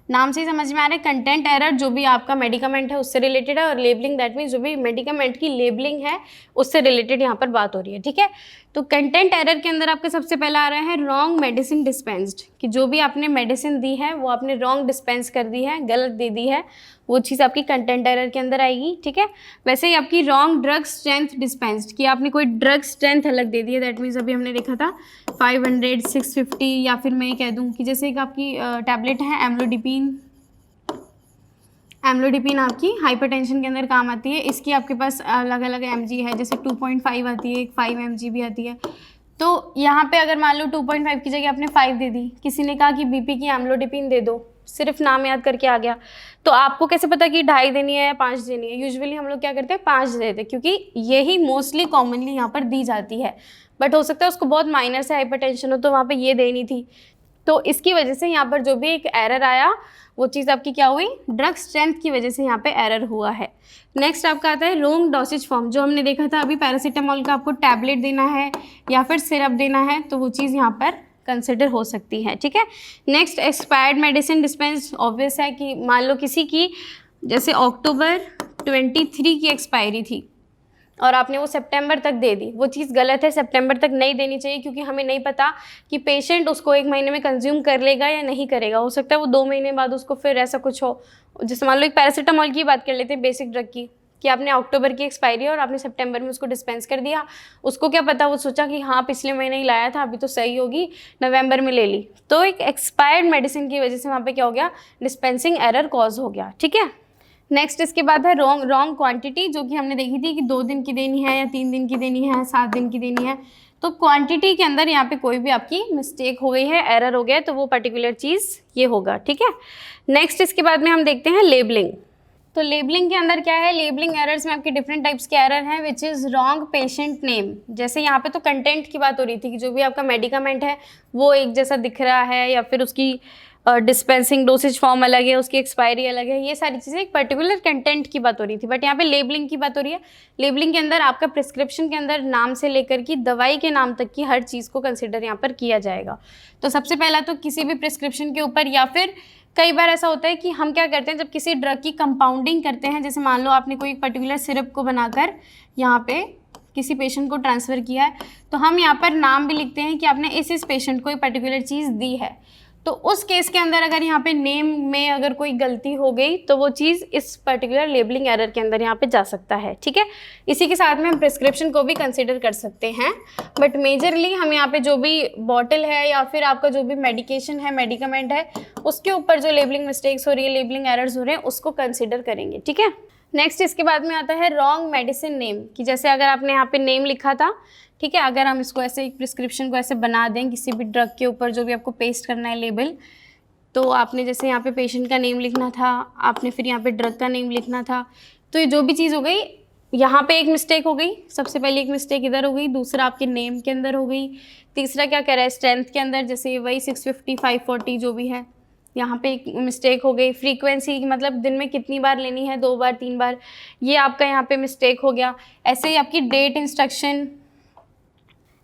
नाम से ही समझ में आ रहा है, कंटेंट एरर जो भी आपका मेडिकामेंट है उससे रिलेटेड है, और लेबलिंग दैट मीन्स जो भी मेडिकामेंट की लेबलिंग है उससे रिलेटेड यहाँ पर बात हो रही है, ठीक है। तो कंटेंट एरर के अंदर आपका सबसे पहला आ रहा है रॉन्ग मेडिसिन डिस्पेंस्ड, कि जो भी आपने मेडिसिन दी है वो आपने रॉन्ग डिस्पेंस कर दी है, गलत दे दी है, वो चीज़ आपकी कंटेंट एरर के अंदर आएगी, ठीक है। वैसे ही आपकी रॉन्ग ड्रग स्ट्रेंथ डिस्पेंस्ड, कि आपने कोई ड्रग स्ट्रेंथ अलग दे दी है, दैट मीन्स अभी हमने देखा था 500, 650, या फिर मैं कह दूँ कि जैसे एक आपकी टैबलेट है एम्लोडिपिन, एम्लोडिपिन आपकी हाइपरटेंशन के अंदर काम आती है, इसकी आपके पास अलग अलग mg है, जैसे 2.5 आती है, एक 5 mg भी आती है। तो यहाँ पे अगर मान लो 2.5 की जगह आपने 5 दे दी, किसी ने कहा कि BP की एम्लोडिपिन दे दो, सिर्फ नाम याद करके आ गया। तो आपको कैसे पता कि 2.5 देनी है या 5 देनी है? यूजुअली हम लोग क्या करते हैं 5 देते हैं, क्योंकि यही मोस्टली कॉमनली यहाँ पर दी जाती है। बट हो सकता है उसको बहुत माइनर से हाइपरटेंशन हो तो वहाँ पे ये देनी थी। तो इसकी वजह से यहाँ पर जो भी एक एरर आया वो चीज़ आपकी क्या हुई, ड्रग स्ट्रेंथ की वजह से यहाँ पे एरर हुआ है। नेक्स्ट आपका आता है रॉन्ग डोसेज फॉर्म, जो हमने देखा था अभी पैरासीटामोल का आपको टैबलेट देना है या फिर सिरप देना है, तो वो चीज़ यहाँ पर कंसिडर हो सकती है। ठीक है। Next expired medicine dispense, obvious है कि मान लो किसी की जैसे अक्टूबर 23 की एक्सपायरी थी और आपने वो सितंबर तक दे दी, वो चीज़ गलत है, सितंबर तक नहीं देनी चाहिए, क्योंकि हमें नहीं पता कि पेशेंट उसको 1 महीने में कंज्यूम कर लेगा या नहीं करेगा। हो सकता है वो 2 महीने बाद उसको फिर ऐसा कुछ हो। जैसे मान लो एक पैरासीटामोल की बात कर लेते हैं, बेसिक ड्रग की, कि आपने अक्टूबर की एक्सपायरी और आपने सितंबर में उसको डिस्पेंस कर दिया। उसको क्या पता, वो सोचा कि हाँ पिछले महीने ही लाया था, अभी तो सही होगी, नवंबर में ले ली। तो एक एक्सपायर्ड मेडिसिन की वजह से वहाँ पे क्या हो गया, डिस्पेंसिंग एरर कॉज हो गया। ठीक है। नेक्स्ट इसके बाद है रॉन्ग क्वांटिटी, जो कि हमने देखी थी कि 2 दिन की देनी है या 3 दिन की देनी है, 7 दिन की देनी है। तो क्वांटिटी के अंदर यहाँ पे कोई भी आपकी मिस्टेक हो गई है, एरर हो गया है, तो वो पर्टिकुलर चीज़ ये होगा। ठीक है। नेक्स्ट इसके बाद में हम देखते हैं लेबलिंग। तो लेबलिंग के अंदर क्या है, लेबलिंग एरर्स में आपके डिफरेंट टाइप्स के एरर हैं, which is wrong patient name. जैसे यहाँ पे तो कंटेंट की बात हो रही थी कि जो भी आपका मेडिकामेंट है वो एक जैसा दिख रहा है, या फिर उसकी डिस्पेंसिंग डोसेज फॉर्म अलग है, उसकी एक्सपायरी अलग है, ये सारी चीज़ें एक पर्टिकुलर कंटेंट की बात हो रही थी। बट यहाँ पे लेबलिंग की बात हो रही है। लेबलिंग के अंदर आपका प्रिस्क्रिप्शन के अंदर नाम से लेकर की दवाई के नाम तक की हर चीज़ को कंसिडर यहाँ पर किया जाएगा। तो सबसे पहला तो किसी भी प्रिस्क्रिप्शन के ऊपर, या फिर कई बार ऐसा होता है कि हम क्या करते हैं जब किसी ड्रग की कंपाउंडिंग करते हैं, जैसे मान लो आपने कोई एक पर्टिकुलर सिरप को बनाकर यहाँ पे किसी पेशेंट को ट्रांसफ़र किया है, तो हम यहाँ पर नाम भी लिखते हैं कि आपने इस पेशेंट को एक पर्टिकुलर चीज़ दी है। तो उस केस के अंदर अगर यहाँ पे नेम में अगर कोई गलती हो गई तो वो चीज़ इस पर्टिकुलर लेबलिंग एरर के अंदर यहाँ पे जा सकता है। ठीक है। इसी के साथ में हम प्रिस्क्रिप्शन को भी कंसिडर कर सकते हैं, बट मेजरली हम यहाँ पे जो भी बॉटल है या फिर आपका जो भी मेडिकेशन है, मेडिकामेंट है, उसके ऊपर जो लेबलिंग मिस्टेक्स हो रही है, लेबलिंग एरर्स हो रहे हैं, उसको कंसिडर करेंगे। ठीक है। नेक्स्ट इसके बाद में आता है रॉन्ग मेडिसिन नेम, कि जैसे अगर आपने यहाँ पे नेम लिखा था, ठीक है, अगर हम इसको ऐसे एक प्रिस्क्रिप्शन को ऐसे बना दें किसी भी ड्रग के ऊपर जो भी आपको पेस्ट करना है लेबल, तो आपने जैसे यहाँ पे पेशेंट का नेम लिखना था, आपने फिर यहाँ पे ड्रग का नेम लिखना था, तो ये जो भी चीज़ हो गई, यहाँ पे एक मिस्टेक हो गई। सबसे पहले एक मिस्टेक इधर हो गई, दूसरा आपके नेम के अंदर हो गई, तीसरा क्या कह रहा है स्ट्रेंथ के अंदर, जैसे वही 650 540 जो भी है, यहाँ पे एक मिस्टेक हो गई। फ्रीक्वेंसी मतलब दिन में कितनी बार लेनी है, 2 बार 3 बार, ये आपका यहाँ पे मिस्टेक हो गया। ऐसे ही आपकी डेट इंस्ट्रक्शन,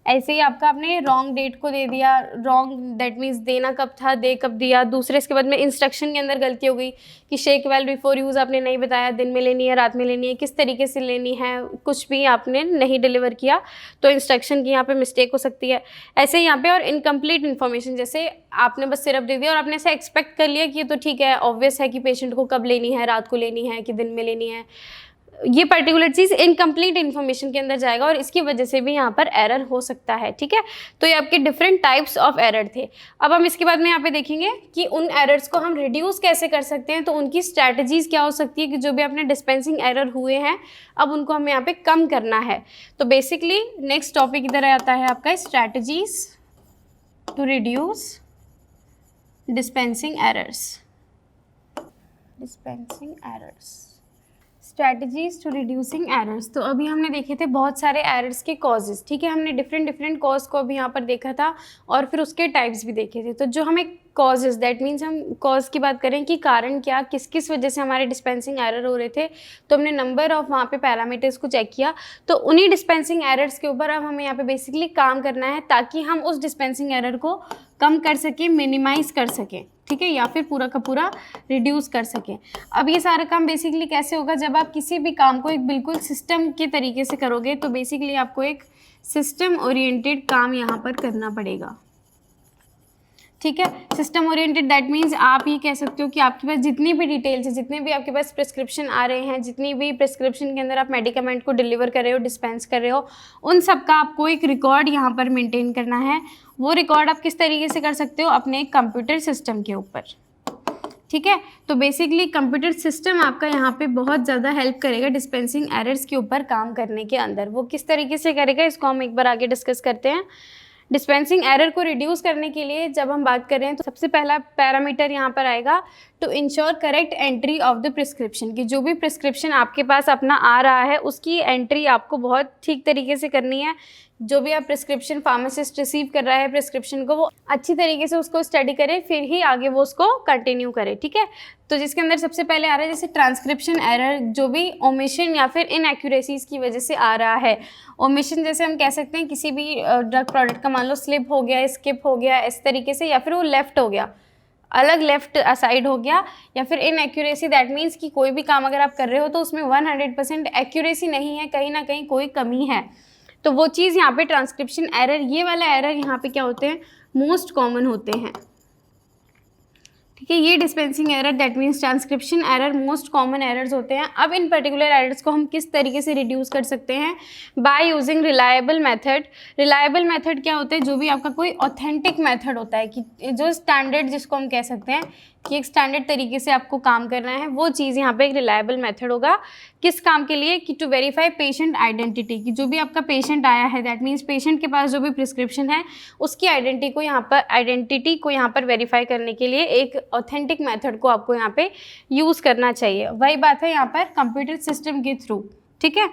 ऐसे ही आपका आपने रॉन्ग डेट को दे दिया, रॉन्ग दैट मीन्स देना कब था, दे कब दिया। दूसरे इसके बाद में इंस्ट्रक्शन के अंदर गलती हो गई कि शेक वेल बिफोर यूज़ आपने नहीं बताया, दिन में लेनी है, रात में लेनी है, किस तरीके से लेनी है, कुछ भी आपने नहीं डिलीवर किया, तो इंस्ट्रक्शन की यहाँ पे मिस्टेक हो सकती है। ऐसे ही यहाँ पे और इनकम्प्लीट इन्फॉर्मेशन, जैसे आपने बस सिरप दे दिया और आपने ऐसा एक्सपेक्ट कर लिया कि ये तो ठीक है, ऑब्वियस है कि पेशेंट को कब लेनी है, रात को लेनी है कि दिन में लेनी है, ये पर्टिकुलर चीज़ इनकम्प्लीट इन्फॉर्मेशन के अंदर जाएगा और इसकी वजह से भी यहाँ पर एरर हो सकता है। ठीक है। तो ये आपके डिफरेंट टाइप्स ऑफ एरर थे। अब हम इसके बाद में यहाँ पे देखेंगे कि उन एरर्स को हम रिड्यूस कैसे कर सकते हैं, तो उनकी स्ट्रैटेजीज़ क्या हो सकती है कि जो भी अपने डिस्पेंसिंग एरर हुए हैं अब उनको हमें यहाँ पे कम करना है। तो बेसिकली नेक्स्ट टॉपिक इधर आता है आपका strategies to reduce dispensing errors. Dispensing errors, strategies to reducing errors. तो अभी हमने देखे थे बहुत सारे एरर्स के कॉजेज़। ठीक है। हमने डिफरेंट कॉज को अभी यहाँ पर देखा था और फिर उसके टाइप्स भी देखे थे। तो जो हमें कॉजेज़, दैट मीन्स हम कॉज की बात करें कि कारण क्या, किस किस वजह से हमारे डिस्पेंसिंग एरर हो रहे थे, तो हमने नंबर ऑफ वहाँ पे पैरामीटर्स को चेक किया। तो उन्हीं डिस्पेंसिंग एरर्स के ऊपर अब हमें यहाँ पे बेसिकली काम करना है ताकि हम उस डिस्पेंसिंग एरर को कम कर सकें, मिनिमाइज़ कर सकें। ठीक है। या फिर पूरा का पूरा रिड्यूस कर सकें। अब ये सारा काम बेसिकली कैसे होगा, जब आप किसी भी काम को एक बिल्कुल सिस्टम के तरीके से करोगे, तो बेसिकली आपको एक सिस्टम ओरिएंटेड काम यहाँ पर करना पड़ेगा। ठीक है। सिस्टम ओरिएंटेड दैट मीन्स आप ये कह सकते हो कि आपके पास जितनी भी डिटेल्स है, जितने भी आपके पास प्रिस्क्रिप्शन आ रहे हैं, जितनी भी प्रिस्क्रिप्शन के अंदर आप मेडिकामेंट को डिलीवर कर रहे हो, डिस्पेंस कर रहे हो, उन सब का आपको एक रिकॉर्ड यहाँ पर मेंटेन करना है। वो रिकॉर्ड आप किस तरीके से कर सकते हो, अपने कंप्यूटर सिस्टम के ऊपर। ठीक है। तो बेसिकली कंप्यूटर सिस्टम आपका यहाँ पे बहुत ज़्यादा हेल्प करेगा डिस्पेंसिंग एरर्स के ऊपर काम करने के अंदर। वो किस तरीके से करेगा इसको हम एक बार आगे डिस्कस करते हैं। डिस्पेंसिंग एरर को रिड्यूस करने के लिए जब हम बात कर रहे हैं तो सबसे पहला पैरामीटर यहाँ पर आएगा to ensure correct entry of the prescription, कि जो भी प्रिस्क्रिप्शन आपके पास अपना आ रहा है उसकी एंट्री आपको बहुत ठीक तरीके से करनी है। जो भी आप प्रिस्क्रिप्शन फार्मासिस्ट रिसीव कर रहा है प्रिस्क्रिप्शन को, वो अच्छी तरीके से उसको स्टडी करे, फिर ही आगे वो उसको कंटिन्यू करे, ठीक है। तो जिसके अंदर सबसे पहले आ रहा है जैसे ट्रांसक्रिप्शन एरर, जो भी ओमिशन या फिर इनएक्यूरेसीज की वजह से आ रहा है। ओमिशन जैसे हम कह सकते हैं किसी भी ड्रग प्रोडक्ट का मान लो स्लिप हो गया, स्किप हो गया इस तरीके से, या फिर वो लेफ्ट हो गया, अलग लेफ्ट साइड हो गया, या फिर इनएक्यूरेसी, दैट मीन्स कि कोई भी काम अगर आप कर रहे हो तो उसमें 100% एक्यूरेसी नहीं है, कहीं ना कहीं कोई कमी है, तो वो चीज़ यहाँ पे ट्रांसक्रिप्शन एरर, ये वाला एरर यहाँ पे क्या होते हैं, मोस्ट कॉमन होते हैं, ठीक है। ये dispensing error that means transcription error most common errors होते हैं। अब इन पर्टिकुलर एरर्स को हम किस तरीके से रिड्यूस कर सकते हैं, by using reliable method. Reliable method क्या होता है, जो भी आपका कोई ऑथेंटिक मेथड होता है, कि जो स्टैंडर्ड, जिसको हम कह सकते हैं कि एक स्टैंडर्ड तरीके से आपको काम करना है, वो चीज़ यहाँ पे एक रिलायबल मेथड होगा। किस काम के लिए, कि टू वेरीफाई पेशेंट आइडेंटिटी, कि जो भी आपका पेशेंट आया है दैट मीन्स पेशेंट के पास जो भी प्रिस्क्रिप्शन है उसकी आइडेंटिटी को यहाँ पर वेरीफाई करने के लिए एक ऑथेंटिक मेथड को आपको यहाँ पे यूज़ करना चाहिए। वही बात है यहाँ पर कंप्यूटर सिस्टम के थ्रू, ठीक है।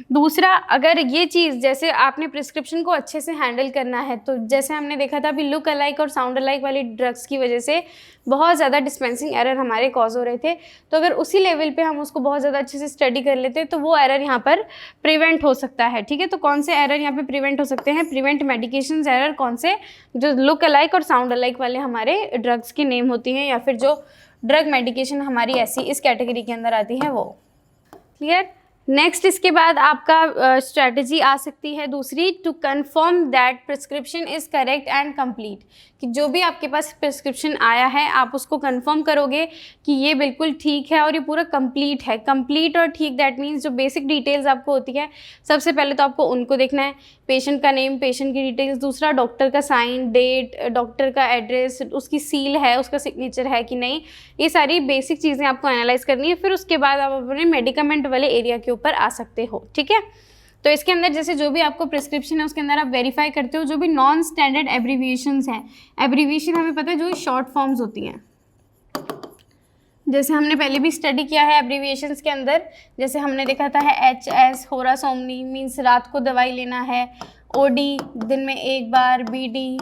दूसरा, अगर ये चीज़ जैसे आपने प्रिस्क्रिप्शन को अच्छे से हैंडल करना है, तो जैसे हमने देखा था अभी लुक अलाइक और साउंड अलाइक वाली ड्रग्स की वजह से बहुत ज़्यादा डिस्पेंसिंग एरर हमारे कॉज हो रहे थे, तो अगर उसी लेवल पे हम उसको बहुत ज़्यादा अच्छे से स्टडी कर लेते तो वो एरर यहाँ पर प्रिवेंट हो सकता है, ठीक है। तो कौन से एरर यहाँ पे प्रिवेंट हो सकते हैं, प्रिवेंट मेडिकेशंस एरर, कौन से, जो लुक अलाइक और साउंड अलाइक वाले हमारे ड्रग्स की नेम होती हैं, या फिर जो ड्रग मेडिकेशन हमारी ऐसी इस कैटेगरी के अंदर आती है वो। क्लियर। नेक्स्ट, इसके बाद आपका स्ट्रैटेजी आ सकती है दूसरी, to confirm that prescription is correct and complete, कि जो भी आपके पास प्रिस्क्रिप्शन आया है आप उसको कंफर्म करोगे कि ये बिल्कुल ठीक है और ये पूरा कंप्लीट है। कंप्लीट और ठीक दैट मीन्स जो बेसिक डिटेल्स आपको होती है, सबसे पहले तो आपको उनको देखना है, पेशेंट का नेम, पेशेंट की डिटेल्स, दूसरा डॉक्टर का साइन, डेट, डॉक्टर का एड्रेस, उसकी सील है, उसका सिग्नेचर है कि नहीं, ये सारी बेसिक चीज़ें आपको एनालाइज करनी है। फिर उसके बाद आप अपने मेडिकामेंट वाले एरिया के ऊपर आ सकते हो, ठीक है। तो इसके अंदर जैसे जो भी आपको प्रिस्क्रिप्शन है उसके अंदर आप वेरीफाई करते हो जो भी नॉन स्टैंडर्ड एब्रीविएशंस हैं। एब्रीविएशन हमें पता है जो शॉर्ट फॉर्म्स होती हैं, जैसे हमने पहले भी स्टडी किया है एब्रीविएशंस के अंदर, जैसे हमने देखा था है HS होरा सोमनी मीन्स रात को दवाई लेना है, OD दिन में 1 बार, BD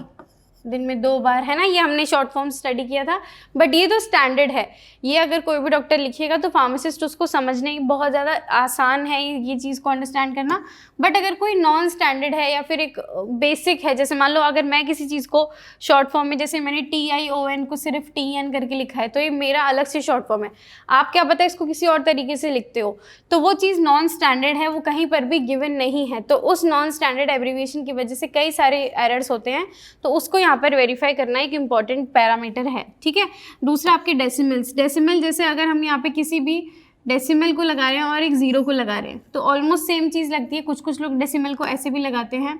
दिन में 2 बार, है ना, ये हमने शॉर्ट फॉर्म स्टडी किया था। बट ये तो स्टैंडर्ड है, ये अगर कोई भी डॉक्टर लिखिएगा तो फार्मासिस्ट उसको समझने बहुत ज़्यादा आसान है ये चीज़ को अंडरस्टैंड करना। बट अगर कोई नॉन स्टैंडर्ड है या फिर एक बेसिक है, जैसे मान लो अगर मैं किसी चीज़ को शॉर्ट फॉर्म में, जैसे मैंने TION को सिर्फ TN करके लिखा है, तो ये मेरा अलग से शॉर्ट फॉर्म है, आप क्या पता इसको किसी और तरीके से लिखते हो, तो वो चीज़ नॉन स्टैंडर्ड है, वो कहीं पर भी गिवन नहीं है। तो उस नॉन स्टैंडर्ड एब्रीविएशन की वजह से कई सारे एरर्स होते हैं, तो उसको यहाँ पर वेरीफाई करना एक इंपॉर्टेंट पैरामीटर है, ठीक है। दूसरा आपके डेसिमल्स, डेसिमल जैसे अगर हम यहाँ पे किसी भी डेसिमल को लगा रहे हैं और एक ज़ीरो को लगा रहे हैं तो ऑलमोस्ट सेम चीज़ लगती है। कुछ लोग डेसिमल को ऐसे भी लगाते हैं,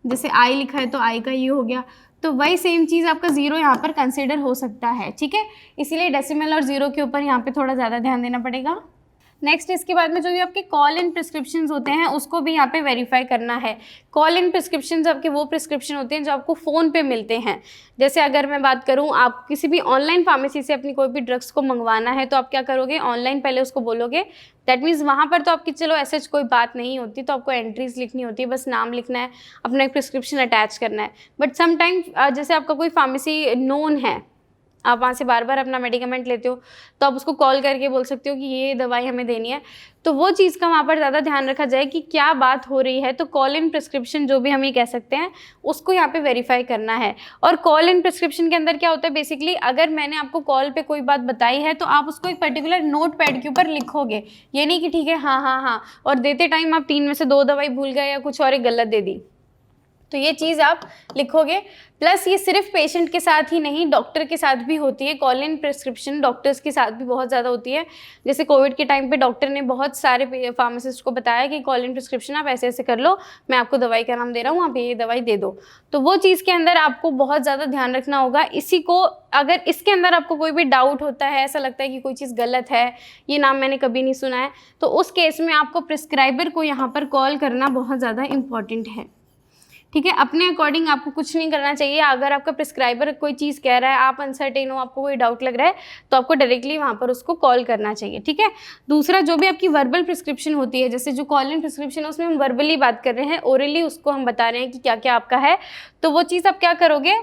जैसे I लिखा है तो I का ये हो गया, तो वही सेम चीज़ आपका ज़ीरो यहाँ पर कंसिडर हो सकता है, ठीक है। इसीलिए डेसिमल और ज़ीरो के ऊपर यहाँ पे थोड़ा ज़्यादा ध्यान देना पड़ेगा। नेक्स्ट, इसके बाद में जो भी आपके कॉल इन प्रिस्क्रिप्शंस होते हैं उसको भी यहाँ पे वेरीफाई करना है। कॉल इन प्रिस्क्रिप्शंस आपके वो प्रिस्क्रिप्शन होते हैं जो आपको फ़ोन पे मिलते हैं। जैसे अगर मैं बात करूँ, आप किसी भी ऑनलाइन फार्मेसी से अपनी कोई भी ड्रग्स को मंगवाना है तो आप क्या करोगे, ऑनलाइन पहले उसको बोलोगे, दैट मीन्स वहाँ पर तो आपकी चलो ऐसे कोई बात नहीं होती, तो आपको एंट्रीज लिखनी होती है, बस नाम लिखना है, अपना एक प्रिस्क्रिप्शन अटैच करना है। बट समटाइम जैसे आपका कोई फार्मेसी नोन है, आप वहाँ से बार बार अपना मेडिकामेंट लेते हो, तो आप उसको कॉल करके बोल सकते हो कि ये दवाई हमें देनी है, तो वो चीज़ का वहाँ पर ज़्यादा ध्यान रखा जाए कि क्या बात हो रही है। तो कॉल इन प्रिस्क्रिप्शन जो भी हम ये कह सकते हैं उसको यहाँ पे वेरीफाई करना है। और कॉल इन प्रिस्क्रिप्शन के अंदर क्या होता है, बेसिकली अगर मैंने आपको कॉल पे कोई बात बताई है तो आप उसको एक पर्टिकुलर नोट पैड के ऊपर लिखोगे, ये नहीं कि ठीक है हाँ हाँ हाँ, और देते टाइम आप 3 में से 2 दवाई भूल गए या कुछ और एक गलत दे दी, तो ये चीज़ आप लिखोगे। प्लस ये सिर्फ पेशेंट के साथ ही नहीं, डॉक्टर के साथ भी होती है कॉल इन प्रिस्क्रिप्शन, डॉक्टर्स के साथ भी बहुत ज़्यादा होती है। जैसे कोविड के टाइम पे डॉक्टर ने बहुत सारे फार्मासिस्ट को बताया कि कॉल इन प्रिस्क्रिप्शन आप ऐसे ऐसे कर लो, मैं आपको दवाई का नाम दे रहा हूँ, आप ये दवाई दे दो। तो वो चीज़ के अंदर आपको बहुत ज़्यादा ध्यान रखना होगा। इसी को अगर इसके अंदर आपको कोई भी डाउट होता है, ऐसा लगता है कि कोई चीज़ गलत है, ये नाम मैंने कभी नहीं सुना है, तो उस केस में आपको प्रिस्क्राइबर को यहाँ पर कॉल करना बहुत ज़्यादा इम्पॉर्टेंट है। ठीक है। अपने अकॉर्डिंग आपको कुछ नहीं करना चाहिए। अगर आपका प्रिस्क्राइबर कोई चीज़ कह रहा है, आप अनसर्टेन हो, आपको कोई डाउट लग रहा है, तो आपको डायरेक्टली वहाँ पर उसको कॉल करना चाहिए। ठीक है। दूसरा, जो भी आपकी वर्बल प्रिस्क्रिप्शन होती है, जैसे जो कॉल इन प्रिस्क्रिप्शन है उसमें हम वर्बली बात कर रहे हैं, ओरली उसको हम बता रहे हैं कि क्या क्या आपका है, तो वो चीज़ आप क्या करोगे,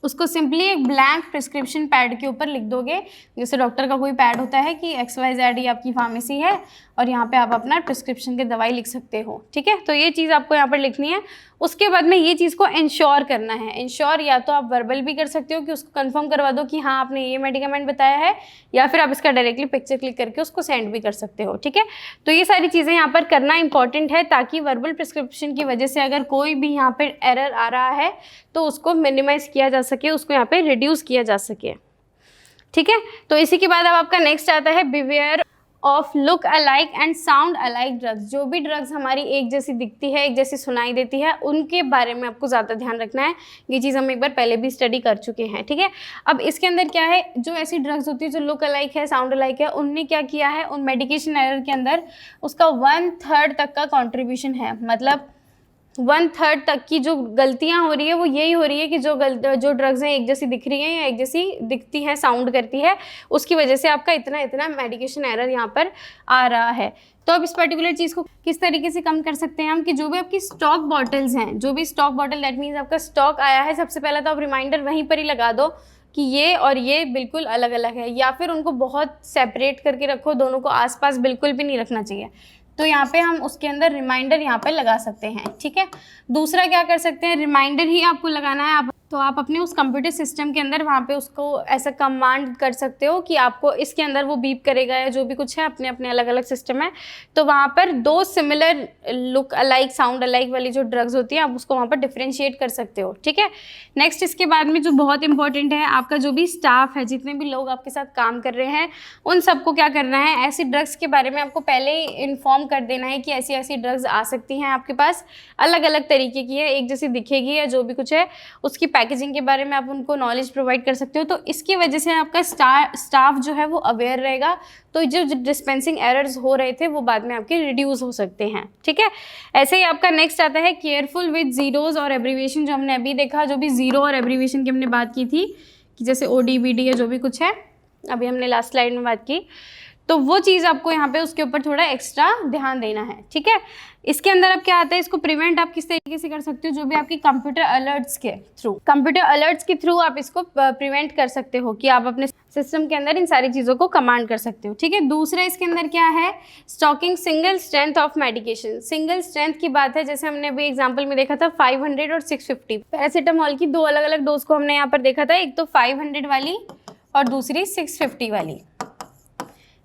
उसको सिंपली एक ब्लैंक प्रिस्क्रिप्शन पैड के ऊपर लिख दोगे। जैसे डॉक्टर का कोई पैड होता है कि XYZ ये आपकी फार्मेसी है और यहाँ पे आप अपना प्रिस्क्रिप्शन की दवाई लिख सकते हो। ठीक है। तो ये चीज़ आपको यहाँ पर लिखनी है। उसके बाद में ये चीज़ को इंश्योर करना है। इंश्योर या तो आप वर्बल भी कर सकते हो कि उसको कंफर्म करवा दो कि हाँ आपने ये मेडिकामेंट बताया है, या फिर आप इसका डायरेक्टली पिक्चर क्लिक करके उसको सेंड भी कर सकते हो। ठीक है। तो ये सारी चीज़ें यहाँ पर करना इंपॉर्टेंट है, ताकि वर्बल प्रिस्क्रिप्शन की वजह से अगर कोई भी यहाँ पर एरर आ रहा है तो उसको मिनिमाइज किया जा सके, उसको यहाँ पे रिड्यूस किया जा सके। ठीक है। तो इसी के बाद अब आपका नेक्स्ट आता है beware of look alike and sound alike drugs. जो भी ड्रग्स हमारी एक जैसी दिखती है, एक जैसी सुनाई देती है, उनके बारे में आपको ज़्यादा ध्यान रखना है। ये चीज़ हम एक बार पहले भी स्टडी कर चुके हैं। ठीक है। अब इसके अंदर क्या है, जो ऐसी ड्रग्स होती है जो लुक अलाइक है, साउंड अलाइक है, उनने क्या किया है, उन मेडिकेशन एरर के अंदर उसका 1/3 तक का कॉन्ट्रीब्यूशन है। मतलब 1/3 तक की जो गलतियां हो रही है वो यही हो रही है कि जो ड्रग्स हैं एक जैसी दिख रही हैं या एक जैसी दिखती हैं, साउंड करती है, उसकी वजह से आपका इतना मेडिकेशन एरर यहाँ पर आ रहा है। तो अब इस पर्टिकुलर चीज़ को किस तरीके से कम कर सकते हैं हम, कि जो भी आपकी स्टॉक बॉटल्स हैं, जो भी स्टॉक बॉटल, दैट मीन्स आपका स्टॉक आया है, सबसे पहले तो आप रिमाइंडर वहीं पर ही लगा दो कि ये और ये बिल्कुल अलग अलग है, या फिर उनको बहुत सेपरेट करके रखो, दोनों को आसपास बिल्कुल भी नहीं रखना चाहिए। तो यहाँ पे हम उसके अंदर रिमाइंडर यहाँ पे लगा सकते हैं। ठीक है। दूसरा क्या कर सकते हैं, रिमाइंडर ही आपको लगाना है। तो आप अपने उस कंप्यूटर सिस्टम के अंदर वहाँ पे उसको ऐसा कमांड कर सकते हो कि आपको इसके अंदर वो बीप करेगा, या जो भी कुछ है, अपने अपने अलग अलग सिस्टम है। तो वहाँ पर 2 similar look alike, sound alike वाली जो ड्रग्स होती है, आप उसको वहाँ पर डिफ्रेंशिएट कर सकते हो। ठीक है। नेक्स्ट, इसके बाद में जो बहुत इंपॉर्टेंट है, आपका जो भी स्टाफ है, जितने भी लोग आपके साथ काम कर रहे हैं, उन सबको क्या करना है, ऐसी ड्रग्स के बारे में आपको पहले ही इन्फॉर्म कर देना है कि ऐसी ऐसी ड्रग्स आ सकती हैं आपके पास, अलग अलग तरीके की है, एक जैसी दिखेगी या जो भी कुछ है, उसकी पैकेजिंग के बारे में आप उनको नॉलेज प्रोवाइड कर सकते हो। तो इसकी वजह से आपका स्टाफ जो है वो अवेयर रहेगा, तो जो डिस्पेंसिंग एरर्स हो रहे थे वो बाद में आपके रिड्यूस हो सकते हैं। ठीक है। ऐसे ही आपका नेक्स्ट आता है केयरफुल विद जीरोज और एब्रीविएशन। जो हमने अभी देखा, जो भी जीरो और एब्रीविएशन की हमने बात की थी, कि जैसे ODBD या जो भी कुछ है, अभी हमने लास्ट स्लाइड में बात की, तो वो चीज़ आपको यहाँ पे उसके ऊपर थोड़ा एक्स्ट्रा ध्यान देना है। ठीक है। इसके अंदर अब क्या आता है, इसको प्रिवेंट आप किस तरीके से कर सकते हो, जो भी आपकी कंप्यूटर अलर्ट्स के थ्रू आप इसको प्रिवेंट कर सकते हो, कि आप अपने सिस्टम के अंदर इन सारी चीज़ों को कमांड कर सकते हो। ठीक है। दूसरा इसके अंदर क्या है, stocking single strength of medication. Single strength की बात है, जैसे हमने अभी एग्जाम्पल में देखा था 500 और 650 पैरासीटामॉल की 2 अलग अलग डोज को हमने यहाँ पर देखा था, एक तो 500 वाली और दूसरी 650 वाली,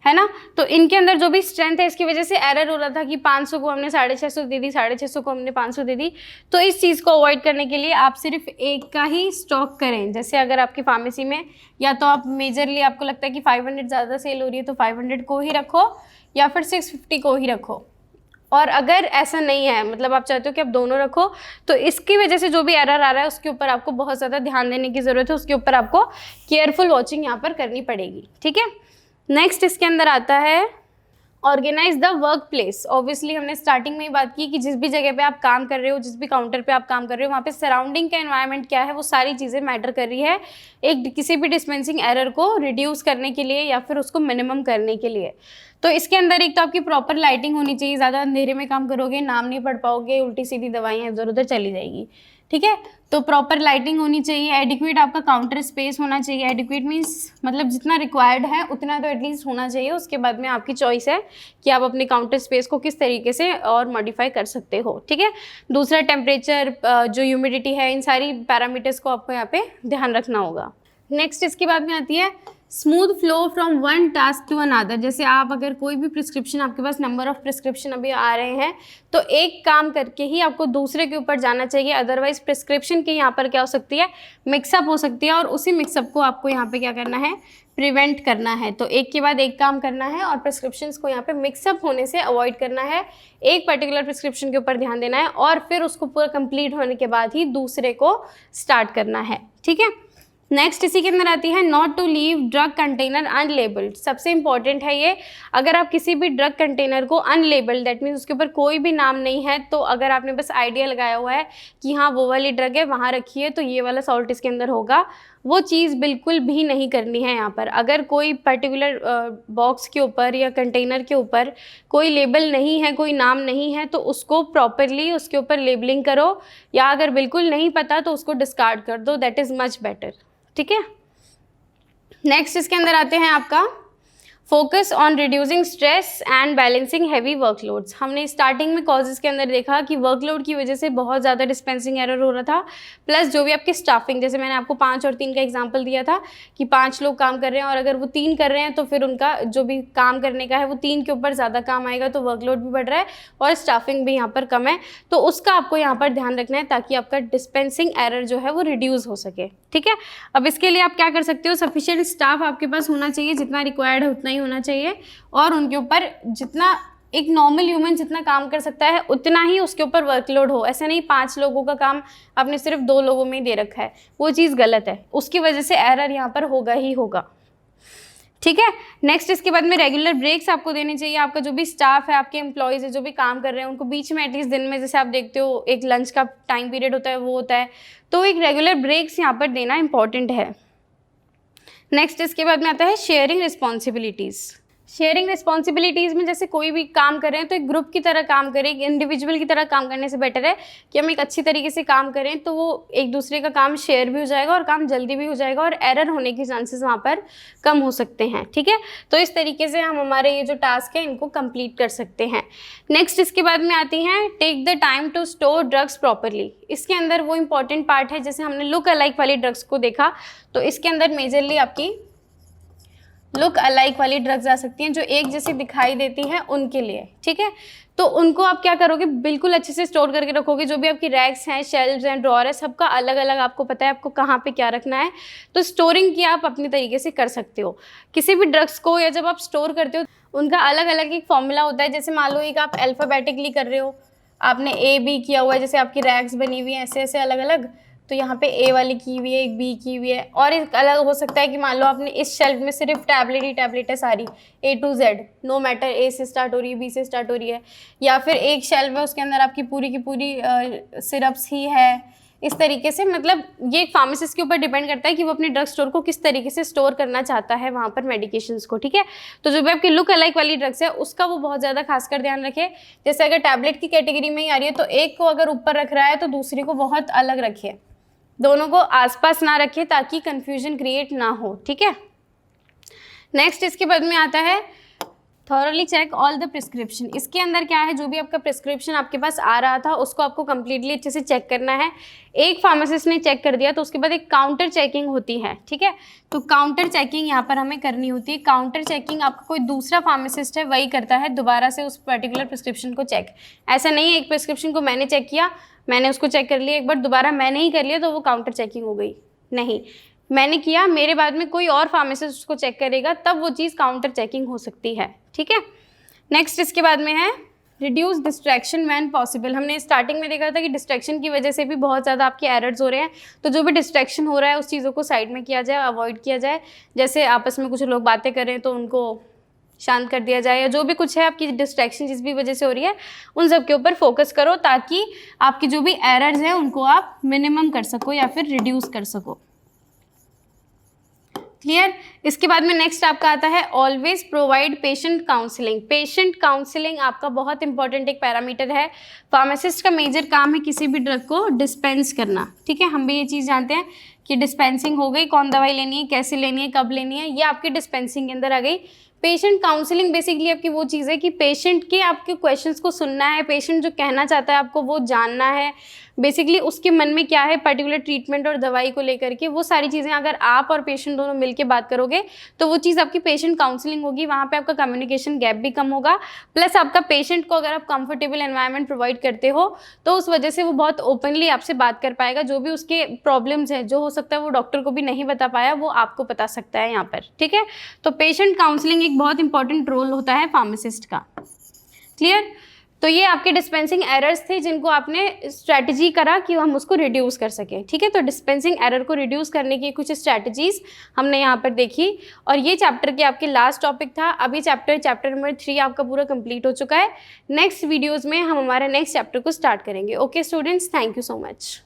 है ना। तो इनके अंदर जो भी स्ट्रेंथ है, इसकी वजह से एरर हो रहा था कि 500 को हमने 650 दे दी, 650 को हमने 500 दे दी। तो इस चीज़ को अवॉइड करने के लिए आप सिर्फ एक का ही स्टॉक करें। जैसे अगर आपकी फार्मेसी में, या तो आप मेजरली आपको लगता है कि 500 ज़्यादा सेल हो रही है तो 500 को ही रखो, या फिर 650 को ही रखो। और अगर ऐसा नहीं है, मतलब आप चाहते हो कि आप दोनों रखो, तो इसकी वजह से जो भी एरर आ रहा है उसके ऊपर आपको बहुत ज़्यादा ध्यान देने की ज़रूरत है, उसके ऊपर आपको केयरफुल वॉचिंग यहाँ पर करनी पड़ेगी। ठीक है। नेक्स्ट इसके अंदर आता है organise the workplace. Obviously हमने स्टार्टिंग में ही बात की कि जिस भी जगह पे आप काम कर रहे हो, जिस भी काउंटर पे आप काम कर रहे हो, वहाँ पे सराउंडिंग का एनवायरनमेंट क्या है, वो सारी चीज़ें मैटर कर रही है एक किसी भी डिस्पेंसिंग एरर को रिड्यूस करने के लिए या फिर उसको मिनिमम करने के लिए। तो इसके अंदर एक तो आपकी प्रॉपर लाइटिंग होनी चाहिए, ज़्यादा अंधेरे में काम करोगे, नाम नहीं पढ़ पाओगे, उल्टी सीधी दवाइयाँ इधर उधर चली जाएगी। ठीक है। तो प्रॉपर लाइटिंग होनी चाहिए, एडिक्वेट आपका काउंटर स्पेस होना चाहिए। एडिक्वेट मीन्स मतलब जितना रिक्वायर्ड है उतना तो एटलीस्ट होना चाहिए। उसके बाद में आपकी चॉइस है कि आप अपने काउंटर स्पेस को किस तरीके से और मॉडिफाई कर सकते हो। ठीक है। दूसरा, टेम्परेचर, जो ह्यूमिडिटी है, इन सारी पैरामीटर्स को आपको यहाँ पे ध्यान रखना होगा। नेक्स्ट इसके बाद में आती है smooth flow from one task to another. जैसे आप अगर कोई भी प्रिस्क्रिप्शन, आपके पास नंबर ऑफ प्रिस्क्रिप्शन अभी आ रहे हैं, तो एक काम करके ही आपको दूसरे के ऊपर जाना चाहिए, अदरवाइज प्रिस्क्रिप्शन की यहाँ पर क्या हो सकती है, मिक्सअप हो सकती है, और उसी मिक्सअप को आपको यहाँ पे क्या करना है, प्रिवेंट करना है। तो एक के बाद एक काम करना है और प्रिस्क्रिप्शंस को यहाँ पे मिक्सअप होने से अवॉइड करना है। एक पर्टिकुलर प्रिस्क्रिप्शन के ऊपर ध्यान देना है और फिर उसको पूरा कंप्लीट होने के बाद ही दूसरे को स्टार्ट करना है। ठीक है। नेक्स्ट इसी के अंदर आती है not to leave drug container unlabelled. सबसे इंपॉर्टेंट है ये, अगर आप किसी भी ड्रग कंटेनर को अनलेबल्ड, दैट मीन्स उसके ऊपर कोई भी नाम नहीं है, तो अगर आपने बस आइडिया लगाया हुआ है कि हाँ वो वाली ड्रग है वहाँ रखी है तो ये वाला सॉल्ट इसके अंदर होगा, वो चीज़ बिल्कुल भी नहीं करनी है यहाँ पर। अगर कोई पर्टिकुलर बॉक्स के ऊपर या कंटेनर के ऊपर कोई लेबल नहीं है, कोई नाम नहीं है, तो उसको प्रॉपरली उसके ऊपर लेबलिंग करो, या अगर बिल्कुल नहीं पता तो उसको डिस्कार्ड कर दो, दैट इज़ मच बेटर। ठीक है, नेक्स्ट इसके अंदर आते हैं आपका focus on reducing stress and balancing heavy workloads. हमने स्टार्टिंग में कॉजेज़ के अंदर देखा कि वर्कलोड की वजह से बहुत ज़्यादा डिस्पेंसिंग एरर हो रहा था, प्लस जो भी आपकी स्टाफिंग, जैसे मैंने आपको 5 और 3 का एग्जांपल दिया था कि 5 लोग काम कर रहे हैं और अगर वो 3 कर रहे हैं तो फिर उनका जो भी काम करने का है वो 3 के ऊपर ज़्यादा काम आएगा, तो वर्कलोड भी बढ़ रहा है और स्टाफिंग भी यहाँ पर कम है, तो उसका आपको यहाँ पर ध्यान रखना है ताकि आपका डिस्पेंसिंग एरर जो है वो रिड्यूस हो सके। ठीक है, अब इसके लिए आप क्या कर सकते हो, सफिशिएंट स्टाफ आपके पास होना चाहिए, जितना रिक्वायर्ड है उतना ही होना चाहिए, और उनके ऊपर जितना एक नॉर्मल ह्यूमन जितना काम कर सकता है उतना ही उसके ऊपर वर्कलोड हो। ऐसा नहीं 5 लोगों का काम आपने सिर्फ 2 लोगों में ही दे रखा है, वो चीज़ गलत है, उसकी वजह से एरर यहाँ पर होगा ही होगा। ठीक है, नेक्स्ट इसके बाद में रेगुलर ब्रेक्स आपको देने चाहिए। आपका जो भी स्टाफ है, आपके एम्प्लॉयज़ है जो भी काम कर रहे हैं, उनको बीच में एटलीस्ट दिन में, जैसे आप देखते हो एक लंच का टाइम पीरियड होता है वो होता है, तो एक रेगुलर ब्रेक्स यहाँ पर देना इंपॉर्टेंट है। नेक्स्ट इसके बाद में आता है शेयरिंग रिस्पॉन्सिबिलिटीज़। शेयरिंग रिस्पॉन्सिबिलिटीज़ में जैसे कोई भी काम कर रहे हैं तो एक ग्रुप की तरह काम करें, एक इंडिविजुअल की तरह काम करने से बेटर है कि हम एक अच्छी तरीके से काम करें, तो वो एक दूसरे का काम शेयर भी हो जाएगा और काम जल्दी भी हो जाएगा और एरर होने के चांसेस वहाँ पर कम हो सकते हैं। ठीक है, तो इस तरीके से हम हमारे ये जो टास्क है इनको कंप्लीट कर सकते हैं। नेक्स्ट इसके बाद में आती हैं take the time to store drugs properly. इसके अंदर वो इंपॉर्टेंट पार्ट है, जैसे हमने लुक अलाइक वाली ड्रग्स को देखा, तो इसके अंदर मेजरली आपकी लुक अलाइक वाली ड्रग्स आ सकती हैं जो एक जैसी दिखाई देती हैं उनके लिए। ठीक है, तो उनको आप क्या करोगे, बिल्कुल अच्छे से स्टोर करके रखोगे। जो भी आपकी रैक्स हैं, शेल्व्स हैं, ड्रॉअर है, सबका अलग अलग आपको पता है आपको कहाँ पे क्या रखना है, तो स्टोरिंग की आप अपने तरीके से कर सकते हो। किसी भी ड्रग्स को या जब आप स्टोर करते हो उनका अलग अलग एक फॉर्मूला होता है। जैसे मान लो एक आप अल्फ़ाबेटिकली कर रहे हो, आपने A B किया हुआ है, जैसे आपकी रैक्स बनी हुई हैं ऐसे ऐसे अलग अलग, तो यहाँ पे A वाली की हुई है, एक B की हुई है, और एक अलग हो सकता है कि मान लो आपने इस शेल्फ में सिर्फ टैबलेट ही टैबलेट है सारी A to Z, no matter A से स्टार्ट हो रही है, B से स्टार्ट हो रही है, या फिर एक शेल्फ है उसके अंदर आपकी पूरी की पूरी सिरप्स ही है। इस तरीके से मतलब ये एक फार्मासिस्ट के ऊपर डिपेंड करता है कि वो अपने ड्रग स्टोर को किस तरीके से स्टोर करना चाहता है वहाँ पर मेडिकेशंस को। ठीक है, तो जो भी आपकी लुक अलाइक वाली ड्रग्स है उसका वो बहुत ज़्यादा खासकर ध्यान रखे। जैसे अगर टैबलेट की कैटेगरी में ही आ रही है तो एक को अगर ऊपर रख रहा है तो दूसरी को बहुत अलग रखिए, दोनों को आसपास ना रखें ताकि कंफ्यूजन क्रिएट ना हो। ठीक है, नेक्स्ट इसके बाद में आता है thoroughly check all the prescription. इसके अंदर क्या है, जो भी आपका प्रिस्क्रिप्शन आपके पास आ रहा था उसको आपको कंप्लीटली अच्छे से चेक करना है। एक फार्मासिस्ट ने चेक कर दिया तो उसके बाद एक काउंटर चेकिंग होती है। ठीक है, तो काउंटर चेकिंग यहाँ पर हमें करनी होती है। काउंटर चेकिंग आपका कोई दूसरा फार्मासिस्ट है वही करता है दोबारा से उस पर्टिकुलर प्रिस्क्रिप्शन को चेक। ऐसा नहीं है एक प्रिस्क्रिप्शन को मैंने चेक किया, मैंने उसको चेक कर लिया एक बार, दोबारा मैंने ही कर लिया तो वो काउंटर चेकिंग हो गई। नहीं, मैंने किया, मेरे बाद में कोई और फार्मासिस्ट उसको चेक करेगा, तब वो चीज़ काउंटर चेकिंग हो सकती है। ठीक है, नेक्स्ट इसके बाद में है रिड्यूस डिस्ट्रैक्शन व्हेन पॉसिबल। हमने स्टार्टिंग में देखा था कि डिस्ट्रैक्शन की वजह से भी बहुत ज़्यादा आपके एरर्स हो रहे हैं, तो जो भी डिस्ट्रैक्शन हो रहा है उस चीज़ों को साइड में किया जाए, अवॉइड किया जाए। जैसे आपस में कुछ लोग बातें कर रहे हैं तो उनको शांत कर दिया जाए, या जो भी कुछ है आपकी डिस्ट्रैक्शन जिस भी वजह से हो रही है उन सब के ऊपर फोकस करो ताकि आपकी जो भी एरर्स हैं उनको आप मिनिमम कर सको या फिर रिड्यूस कर सको। क्लियर, इसके बाद में नेक्स्ट आपका आता है always provide patient counselling. Patient counselling आपका बहुत इंपॉर्टेंट एक पैरामीटर है। फार्मासिस्ट का मेजर काम है किसी भी ड्रग को डिस्पेंस करना। ठीक है, हम भी ये चीज़ जानते हैं कि डिस्पेंसिंग हो गई, कौन दवाई लेनी है, कैसे लेनी है, कब लेनी है, ये आपकी डिस्पेंसिंग के अंदर आ गई। पेशेंट काउंसलिंग बेसिकली आपकी वो चीज़ है कि पेशेंट के आपके क्वेश्चंस को सुनना है, पेशेंट जो कहना चाहता है आपको वो जानना है, बेसिकली उसके मन में क्या है पर्टिकुलर ट्रीटमेंट और दवाई को लेकर के, वो सारी चीज़ें अगर आप और पेशेंट दोनों मिलके बात करोगे तो वो चीज़ आपकी पेशेंट काउंसलिंग होगी। वहाँ पे आपका कम्युनिकेशन गैप भी कम होगा, प्लस आपका पेशेंट को अगर आप कंफर्टेबल एनवायरनमेंट प्रोवाइड करते हो तो उस वजह से वो बहुत ओपनली आपसे बात कर पाएगा। जो भी उसके प्रॉब्लम्स हैं, जो हो सकता है वो डॉक्टर को भी नहीं बता पाया, वो आपको बता सकता है यहाँ पर। ठीक है, तो पेशेंट काउंसलिंग एक बहुत इंपॉर्टेंट रोल होता है फार्मासिस्ट का। क्लियर, तो ये आपके डिस्पेंसिंग एरर्स थे जिनको आपने स्ट्रैटेजी करा कि हम उसको रिड्यूस कर सकें, ठीक है। तो डिस्पेंसिंग एरर को रिड्यूस करने की कुछ स्ट्रैटेजीज हमने यहाँ पर देखी, और ये चैप्टर के आपके लास्ट टॉपिक था। अभी चैप्टर नंबर 3 आपका पूरा कंप्लीट हो चुका है। नेक्स्ट वीडियोज़ में हम हमारा नेक्स्ट चैप्टर को स्टार्ट करेंगे। Okay students, thank you so much.